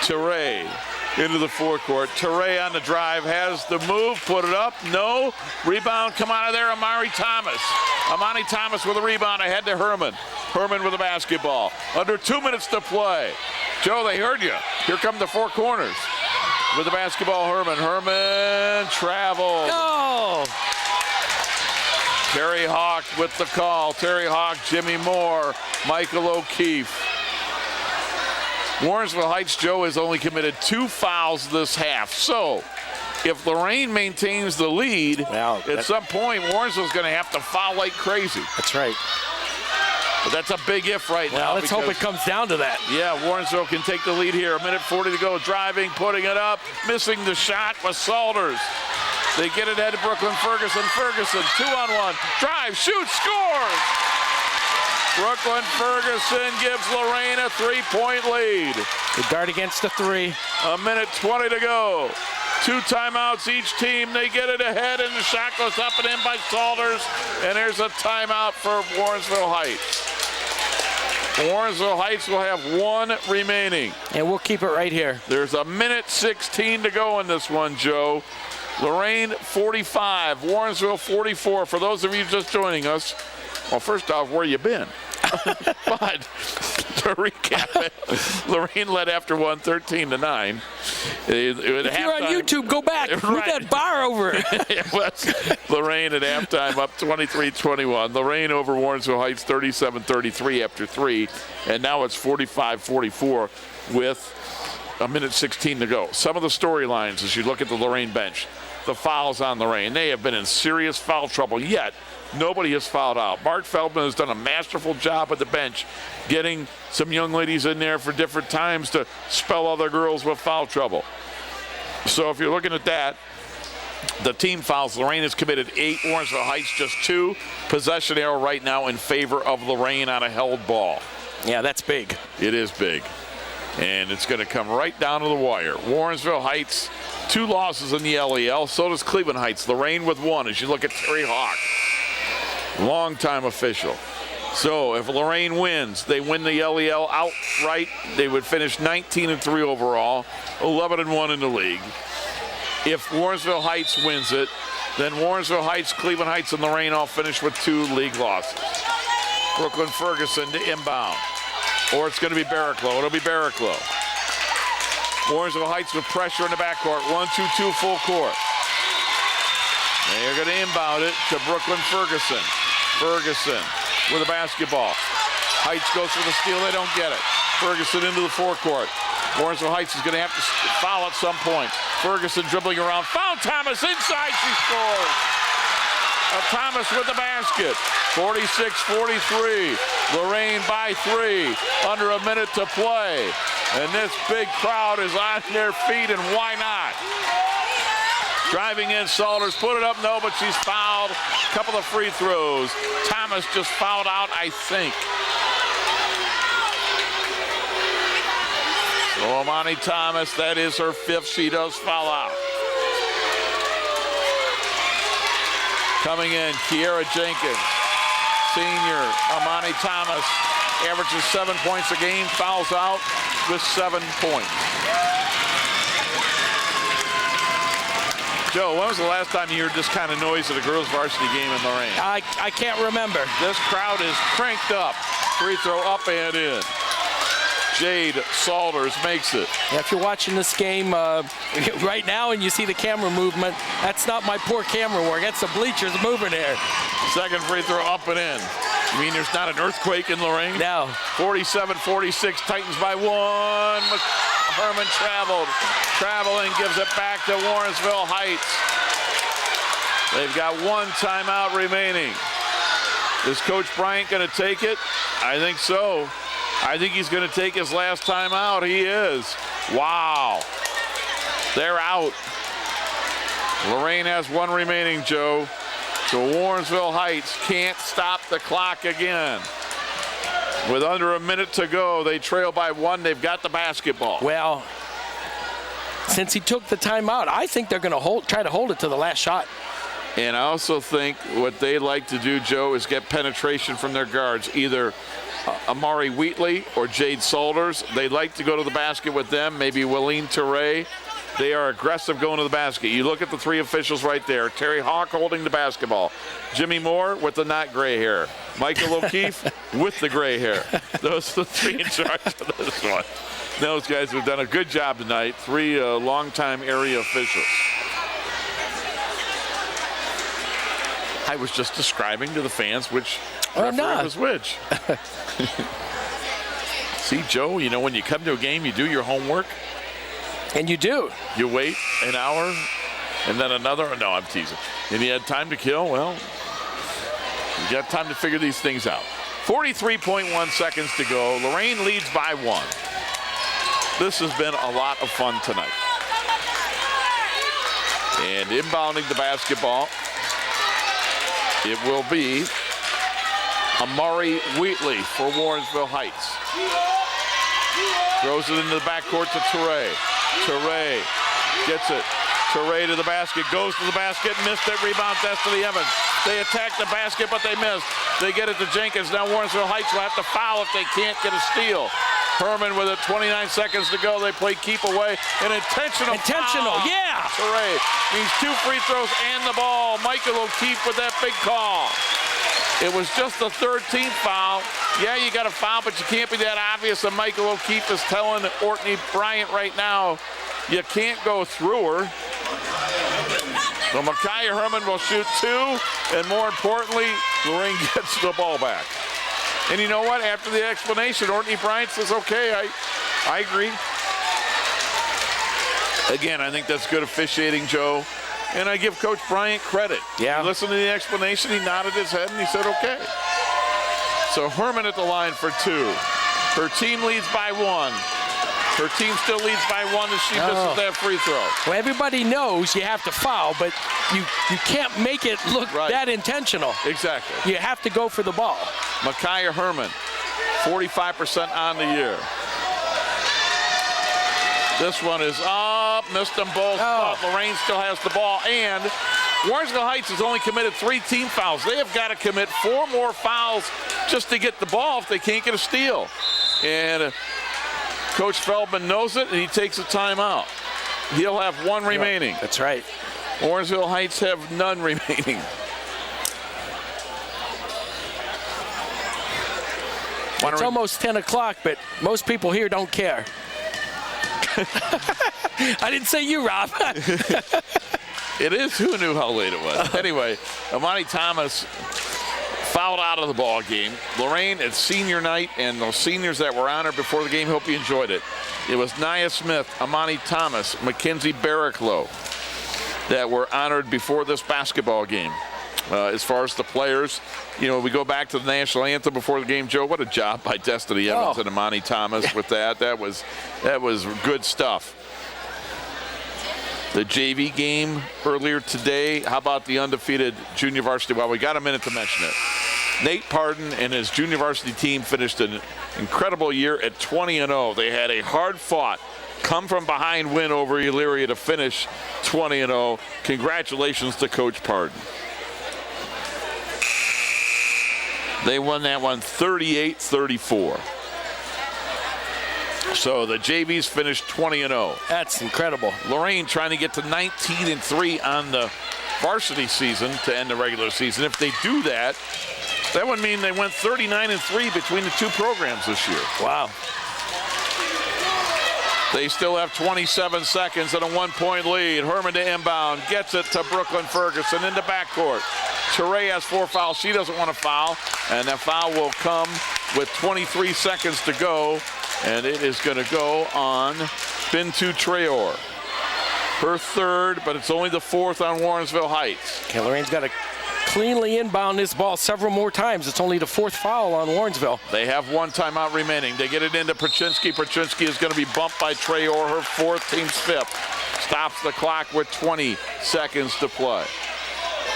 Touré into the forecourt. Touré on the drive, has the move, put it up, no. Rebound, come out of there, Amani Thomas. Amani Thomas with a rebound ahead to Herman. Herman with the basketball. Under 2 minutes to play. Joe, they heard you. Here come the 4 corners. With the basketball, Herman. Herman traveled. No! Terry Hawk with the call. Terry Hawk, Jimmy Moore, Michael O'Keefe. Warrensville Heights, Joe, has only committed 2 fouls this half. So, if Lorain maintains the lead, at some point, Warrensville's going to have to foul like crazy. That's right. But that's a big if right now. Let's hope it comes down to that. Yeah, Warrensville can take the lead here. 1:40 to go. Driving, putting it up, missing the shot with Salters. They get it ahead to Brooklyn Ferguson. Ferguson, 2-on-1. Drive, shoot, scores! Brooklyn Ferguson gives Lorain a 3-point lead. Good guard against the 3. 1:20 to go. 2 timeouts each team. They get it ahead, and the shot goes up and in by Salters. And there's a timeout for Warrensville Heights. Warrensville Heights will have 1 remaining. And we'll keep it right here. There's 1:16 to go in this one, Joe. Lorain 45, Warrensville 44. For those of you just joining us, well, first off, where you been? But to recap it, Lorain led after 1, 13-9. If you're on YouTube, go back. Move that bar over. It was Lorain at halftime up 23-21. Lorain over Warrensville Heights 37-33 after 3. And now it's 45-44 with 1:16 to go. Some of the storylines as you look at the Lorain bench. The fouls on Lorain. They have been in serious foul trouble, yet nobody has fouled out. Mark Feldman has done a masterful job at the bench getting some young ladies in there for different times to spell other girls with foul trouble. So if you're looking at that, the team fouls, Lorain has committed 8, Warrensville Heights just 2. Possession arrow right now in favor of Lorain on a held ball. Yeah, that's big. It is big. And it's going to come right down to the wire. Warrensville Heights, 2 losses in the LEL. So does Cleveland Heights. Lorain with 1 as you look at Terry Hawk. Long-time official. So if Lorain wins, they win the LEL outright. They would finish 19-3 overall, 11-1 in the league. If Warrensville Heights wins it, then Warrensville Heights, Cleveland Heights, and Lorain all finish with 2 league losses. Brooklyn Ferguson to inbound. Or it's going to be Barraclough. It'll be Barraclough. Warrensville Heights with pressure in the backcourt. 1-2-2 full court. They're going to inbound it to Brooklyn Ferguson. Ferguson with a basketball. Heights goes for the steal. They don't get it. Ferguson into the forecourt. Warrensville Heights is going to have to foul at some point. Ferguson dribbling around. Found Thomas inside. She scores. Thomas with the basket. 46-43. Lorain by 3. Under a minute to play. And this big crowd is on their feet, and why not? Driving in, Salters put it up, no, but she's fouled. Couple of free throws. Thomas just fouled out, I think. So Amani Thomas, that is her 5th. She does foul out. Coming in, Kiera Jenkins, senior. Amani Thomas averages 7 points a game, fouls out with 7 points. Joe, when was the last time you heard this kind of noise at a girls' varsity game in Lorain? I can't remember. This crowd is cranked up. Free throw up and in. Jade Salters makes it. Yeah, if you're watching this game right now and you see the camera movement, that's not my poor camera work. That's the bleachers moving there. Second free throw up and in. You mean there's not an earthquake in Lorain? No. 47-46, Titans by 1. Herman traveling, gives it back to Warrensville Heights. They've got 1 timeout remaining. Is Coach Bryant going to take it? I think so. I think he's going to take his last timeout. He is. Wow. They're out. Lorain has 1 remaining, Joe. So Warrensville Heights can't stop the clock again. With under a minute to go, they trail by 1. They've got the basketball. Well, since he took the timeout, I think they're going to try to hold it to the last shot. And I also think what they like to do, Joe, is get penetration from their guards, either Amari Wheatley or Jade Salters. They like to go to the basket with them, maybe Wileen Teray. They are aggressive going to the basket. You look at the 3 officials right there. Terry Hawk holding the basketball. Jimmy Moore with the not gray hair. Michael O'Keefe with the gray hair. Those are the 3 in charge of this one. Those guys have done a good job tonight. 3 longtime area officials. I was just describing to the fans which referee was which. See, Joe, you know, when you come to a game, you do your homework. And you do. You wait an hour and then another. No, I'm teasing. And you had time to kill. Well, you got time to figure these things out. 43.1 seconds to go. Lorain leads by 1. This has been a lot of fun tonight. And inbounding the basketball, it will be Amari Wheatley for Warrensville Heights. Throws it into the backcourt to Teray. Teray gets it. Teray to the basket, goes to the basket, missed it, rebound, Destiny Evans. They attack the basket, but they missed. They get it to Jenkins. Now Warrensville Heights will have to foul if they can't get a steal. Herman with it, 29 seconds to go. They play keep away. An intentional foul. Yeah. Teray means 2 free throws and the ball. Michael O'Keefe with that big call. It was just the 13th foul. Yeah, you got a foul, but you can't be that obvious. And Michael O'Keefe is telling Ortney Bryant right now, you can't go through her. So Micaiah Herman will shoot 2, and more importantly, Lorain gets the ball back. And you know what? After the explanation, Ortney Bryant says, okay, I agree. Again, I think that's good officiating, Joe. And I give Coach Bryant credit. Yeah. He listened to the explanation, he nodded his head, and he said, okay. So Herman at the line for 2. Her team leads by 1. Her team still leads by 1 as she misses that free throw. Well, everybody knows you have to foul, but you can't make it look that intentional. Exactly. You have to go for the ball. Micaiah Herman, 45% on the year. This one is up, missed them both. But Lorain still has the ball, and Warrensville Heights has only committed 3 team fouls. They have got to commit 4 more fouls just to get the ball if they can't get a steal. And Coach Feldman knows it, and he takes a timeout. He'll have 1 remaining. That's right. Warrensville Heights have none remaining. It's almost 10 o'clock, but most people here don't care. I didn't say you, Rob. It is. Who knew how late it was? Anyway, Amani Thomas fouled out of the ball game. Lorain, it's senior night, and those seniors that were honored before the game, hope you enjoyed it. It was Nia Smith, Amani Thomas, Mackenzie Barraclough that were honored before this basketball game. As far as the players, you know, we go back to the national anthem before the game. Joe, what a job by Destiny Evans and Amani Thomas with that. That was good stuff. the JV game earlier today. How about the undefeated junior varsity? Well, we got a minute to mention it. Nate Pardon and his junior varsity team finished an incredible year at 20-0. They had a hard-fought, come-from-behind win over Elyria to finish 20-0. Congratulations to Coach Pardon. They won that one 38-34. So the JVs finished 20-0. That's incredible. Lorain trying to get to 19-3 on the varsity season to end the regular season. If they do that, that would mean they went 39-3 between the two programs this year. Wow. They still have 27 seconds and a 1-point lead. Herman to inbound, gets it to Brooklyn Ferguson into backcourt. Teray has 4 fouls. She doesn't want to foul, and that foul will come with 23 seconds to go, and it is going to go on Bintu Traore. Her third, but it's only the 4th on Warrensville Heights. Okay, Lorain's got to cleanly inbound this ball several more times. It's only the 4th foul on Warrensville. They have 1 timeout remaining. They get it into Perchinsky. Perchinsky is going to be bumped by Traore, her 4th, team's 5th. Stops the clock with 20 seconds to play.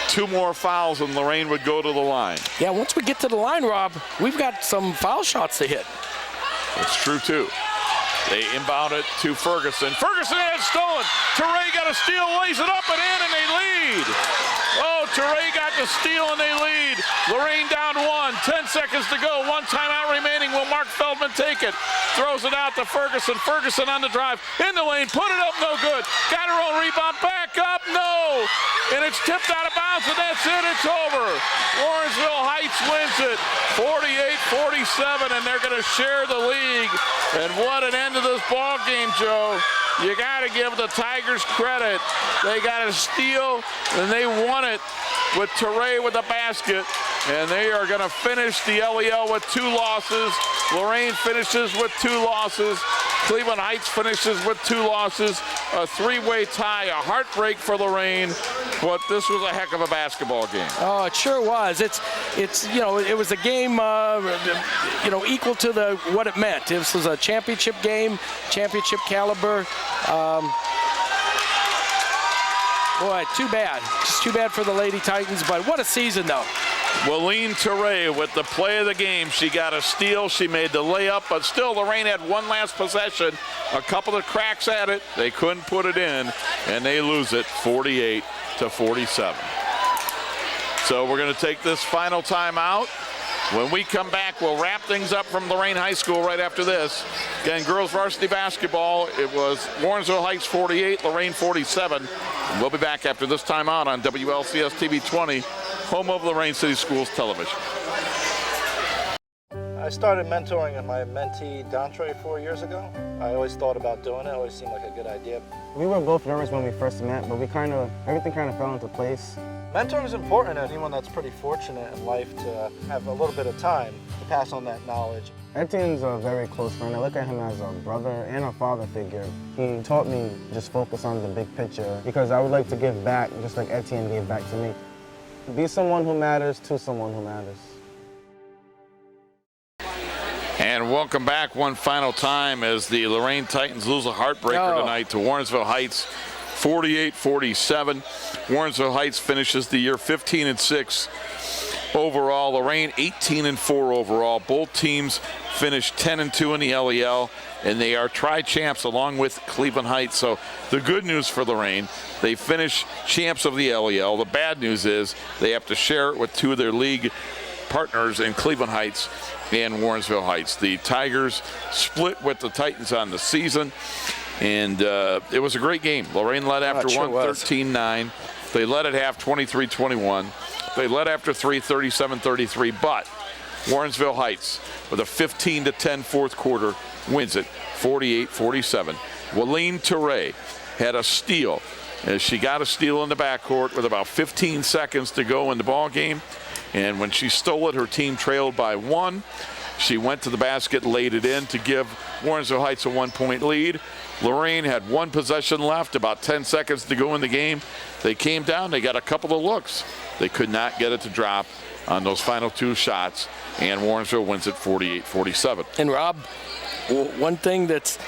2 more fouls and Lorain would go to the line. Yeah, once we get to the line, Rob, we've got some foul shots to hit. That's true, too. They inbound it to Ferguson. Ferguson had stolen. Teray got a steal, lays it up and in, and they lead. Oh, Teray got the steal and they lead. Lorain down 1, 10 seconds to go. 1 timeout remaining. Will Mark Feldman take it? Throws it out to Ferguson. Ferguson on the drive. In the lane, put it up, no good. Got her own rebound, back up, no. And it's tipped out of bounds, and that's it, it's over. Warrensville Heights wins it 48-47, and they're going to share the league. And what an end to this ball game, Joe. You got to give the Tigers credit. They got a steal, and they won it with Teray with a basket. And they are going to finish the LEL with 2 losses. Lorain finishes with 2 losses. Cleveland Heights finishes with 2 losses. A 3-way tie, a heartbreak for Lorain. But this was a heck of a basketball game. Oh, it sure was. It's you know, it was a game you know, equal to what it meant. This was a championship game, championship caliber. Boy, too bad. Just too bad for the Lady Titans, but what a season, though. Willeen Teray with the play of the game. She got a steal. She made the layup, but still Lorain had 1 last possession. A couple of cracks at it. They couldn't put it in, and they lose it 48-47. So we're going to take this final timeout. When we come back, we'll wrap things up from Lorain High School right after this. Again, girls varsity basketball, it was Warrensville Heights 48, Lorain 47. And we'll be back after this timeout on WLCS TV 20, home of Lorain City Schools Television. I started mentoring my mentee, Dontre, 4 years ago. I always thought about doing it. It always seemed like a good idea. We were both nervous when we first met, but everything kind of fell into place. Mentoring is important to anyone that's pretty fortunate in life to have a little bit of time to pass on that knowledge. Etienne's a very close friend. I look at him as a brother and a father figure. He taught me just focus on the big picture because I would like to give back just like Etienne gave back to me. Be someone who matters to someone who matters. And welcome back one final time as the Lorain Titans lose a heartbreaker tonight to Warrensville Heights, 48-47. Warrensville Heights finishes the year 15-6 overall. Lorain 18-4 overall. Both teams finished 10-2 in the LEL, and they are tri-champs along with Cleveland Heights. So the good news for Lorain, they finish champs of the LEL. The bad news is they have to share it with 2 of their league partners in Cleveland Heights and Warrensville Heights. The Tigers split with the Titans on the season, and it was a great game. Lorain led after 1, 13-9. They led at half 23-21. They led after 3, 37-33, but Warrensville Heights with a 15-10 fourth quarter wins it 48-47. Willeen Teray had a steal as she got a steal in the backcourt with about 15 seconds to go in the ball game. And when she stole it, her team trailed by 1. She went to the basket, laid it in to give Warrensville Heights a 1-point lead. Lorain had 1 possession left, about 10 seconds to go in the game. They came down, they got a couple of looks. They could not get it to drop on those final 2 shots, and Warrensville wins it 48-47. And Rob, one thing that's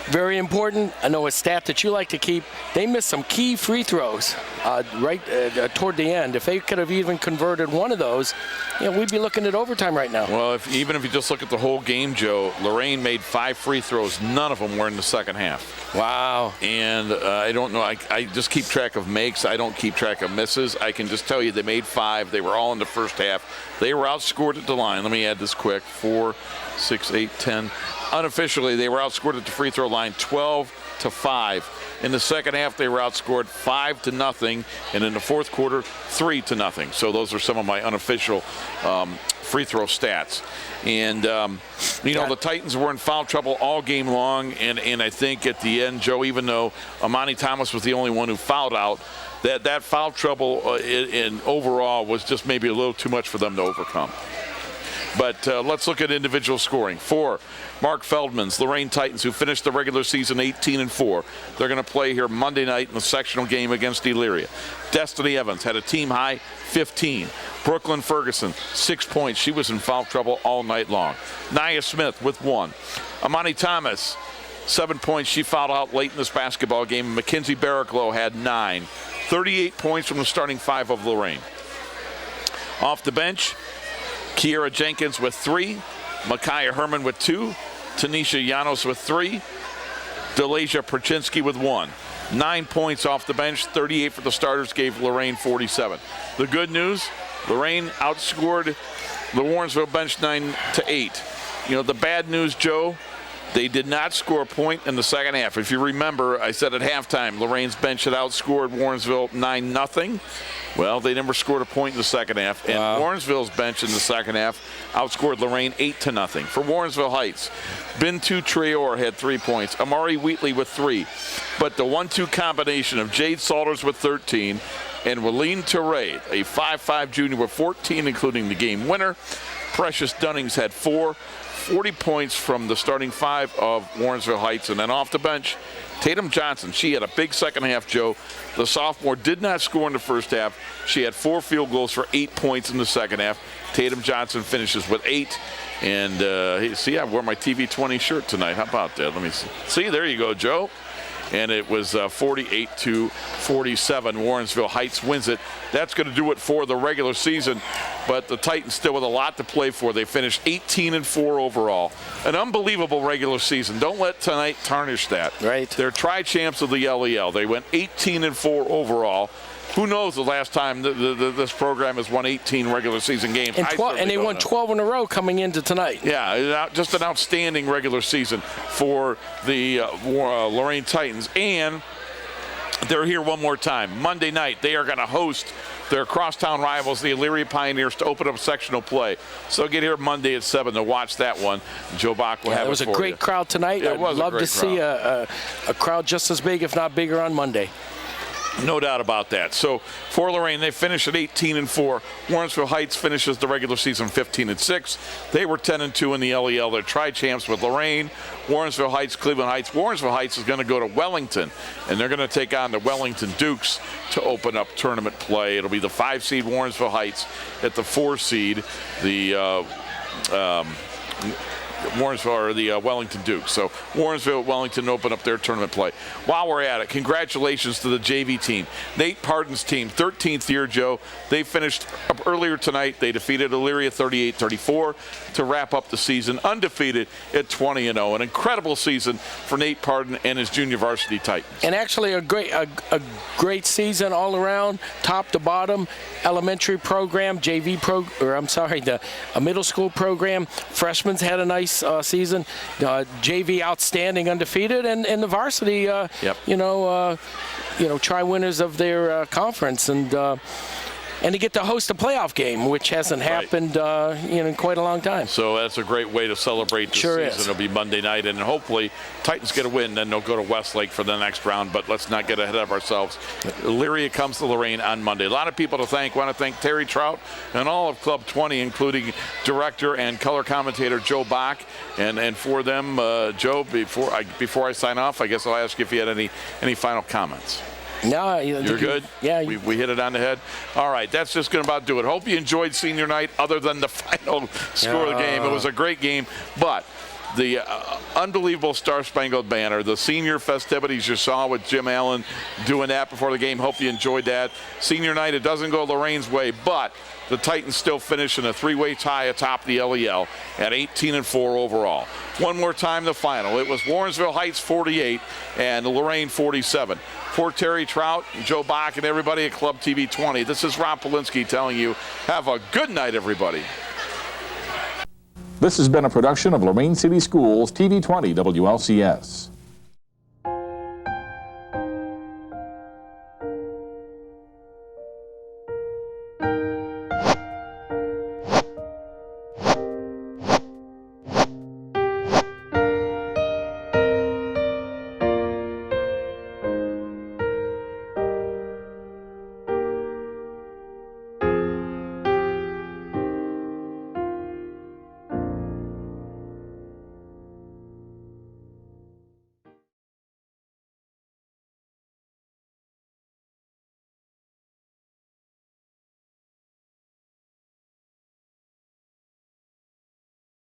very important. I know a stat that you like to keep. They missed some key free throws toward the end. If they could have even converted one of those, we'd be looking at overtime right now. Well, even if you just look at the whole game, Joe, Lorain made 5 free throws. None of them were in the second half. Wow. And I don't know. I just keep track of makes. I don't keep track of misses. I can just tell you they made 5. They were all in the first half. They were outscored at the line. Let me add this quick. 4, 6, 8, 10. Unofficially, they were outscored at the free throw line 12-5. In the second half, they were outscored 5-0, and in the fourth quarter, 3-0. So those are some of my unofficial free throw stats. And, the Titans were in foul trouble all game long, and I think at the end, Joe, even though Amani Thomas was the only one who fouled out, that foul trouble in overall was just maybe a little too much for them to overcome. But let's look at individual scoring. For Mark Feldman's Lorain Titans, who finished the regular season 18-4. They're going to play here Monday night in the sectional game against Elyria. Destiny Evans had a team-high 15. Brooklyn Ferguson, 6 points. She was in foul trouble all night long. Nia Smith with 1. Amani Thomas, 7 points. She fouled out late in this basketball game. Mackenzie Barraclough had 9. 38 points from the starting 5 of Lorain. Off the bench, Kiera Jenkins with 3, Micaiah Herman with 2, Tanisha Llanos with 3, Delasia Perchinsky with 1. 9 points off the bench, 38 for the starters, gave Lorain 47. The good news, Lorain outscored the Warrensville bench 9-8. The bad news, Joe, they did not score a point in the second half. If you remember, I said at halftime, Lorain's bench had outscored Warrensville 9-0. Well, they never scored a point in the second half. And Warrensville's bench in the second half outscored Lorain 8-0. For Warrensville Heights, Bintu Traore had 3 points. Amari Wheatley with 3. But the 1-2 combination of Jade Salters with 13 and Walene Teray, a 5'5 junior with 14, including the game winner. Precious Dunnings had 4. 40 points from the starting 5 of Warrensville Heights. And then off the bench, Tatum Johnson, she had a big second half, Joe. The sophomore did not score in the first half. She had 4 field goals for 8 points in the second half. Tatum Johnson finishes with 8. And see, I wore my TV20 shirt tonight. How about that? Let me see. See, there you go, Joe. And it was 48-47. Warrensville Heights wins it. That's going to do it for the regular season. But the Titans still with a lot to play for. They finished 18-4 overall. An unbelievable regular season. Don't let tonight tarnish that. Right. They're tri-champs of the LEL. They went 18-4 overall. Who knows the last time this program has won 18 regular season games. And they won 12 in a row coming into tonight. Yeah, just an outstanding regular season for the Lorain Titans. And they're here one more time. Monday night, they are going to host their crosstown rivals, the Elyria Pioneers, to open up sectional play. So get here Monday at 7 to watch that one. Joe Bach will have it for you. It was a great crowd tonight. I'd love to see a crowd just as big, if not bigger, on Monday. No doubt about that. So for Lorain, they finished at 18-4. Warrensville Heights finishes the regular season 15-6. They were 10-2 in the LEL. They're tri-champs with Lorain, Warrensville Heights, Cleveland Heights. Warrensville Heights is going to go to Wellington, and they're going to take on the Wellington Dukes to open up tournament play. It'll be the 5-seed Warrensville Heights at the 4-seed, the Warrensville or the Wellington Dukes. So Warrensville, Wellington open up their tournament play. While we're at it, congratulations to the JV team. Nate Pardon's team, 13th year, Joe. They finished up earlier tonight. They defeated Elyria 38-34 to wrap up the season undefeated at 20-0. An incredible season for Nate Pardon and his junior varsity Titans. And actually a great season all around, top to bottom. Elementary program, the middle school program. Freshmen had a nice season. JV outstanding, undefeated, and the varsity, tri-winners of their conference, and to get to host a playoff game, which hasn't happened in quite a long time. So that's a great way to celebrate this season. It'll be Monday night, and hopefully Titans get a win, then they'll go to Westlake for the next round. But let's not get ahead of ourselves. Elyria comes to Lorain on Monday. A lot of people to thank. Want to thank Terry Trout and all of Club 20, including director and color commentator Joe Bach. And for them, Joe, before I sign off, I guess I'll ask you if you had any final comments. No, you're good? Yeah. We hit it on the head. All right, that's just going to about do it. Hope you enjoyed senior night other than the final score of the game. It was a great game, but the unbelievable Star Spangled Banner, the senior festivities you saw with Jim Allen doing that before the game. Hope you enjoyed that. Senior night, it doesn't go Lorain's way, but the Titans still finish in a three-way tie atop the LEL at 18-4 overall. One more time, the final. It was Warrensville Heights 48 and Lorain 47. For Terry Trout, Joe Bach, and everybody at Club TV 20, this is Rob Polinsky telling you, have a good night, everybody. This has been a production of Lorain City Schools TV 20 WLCS.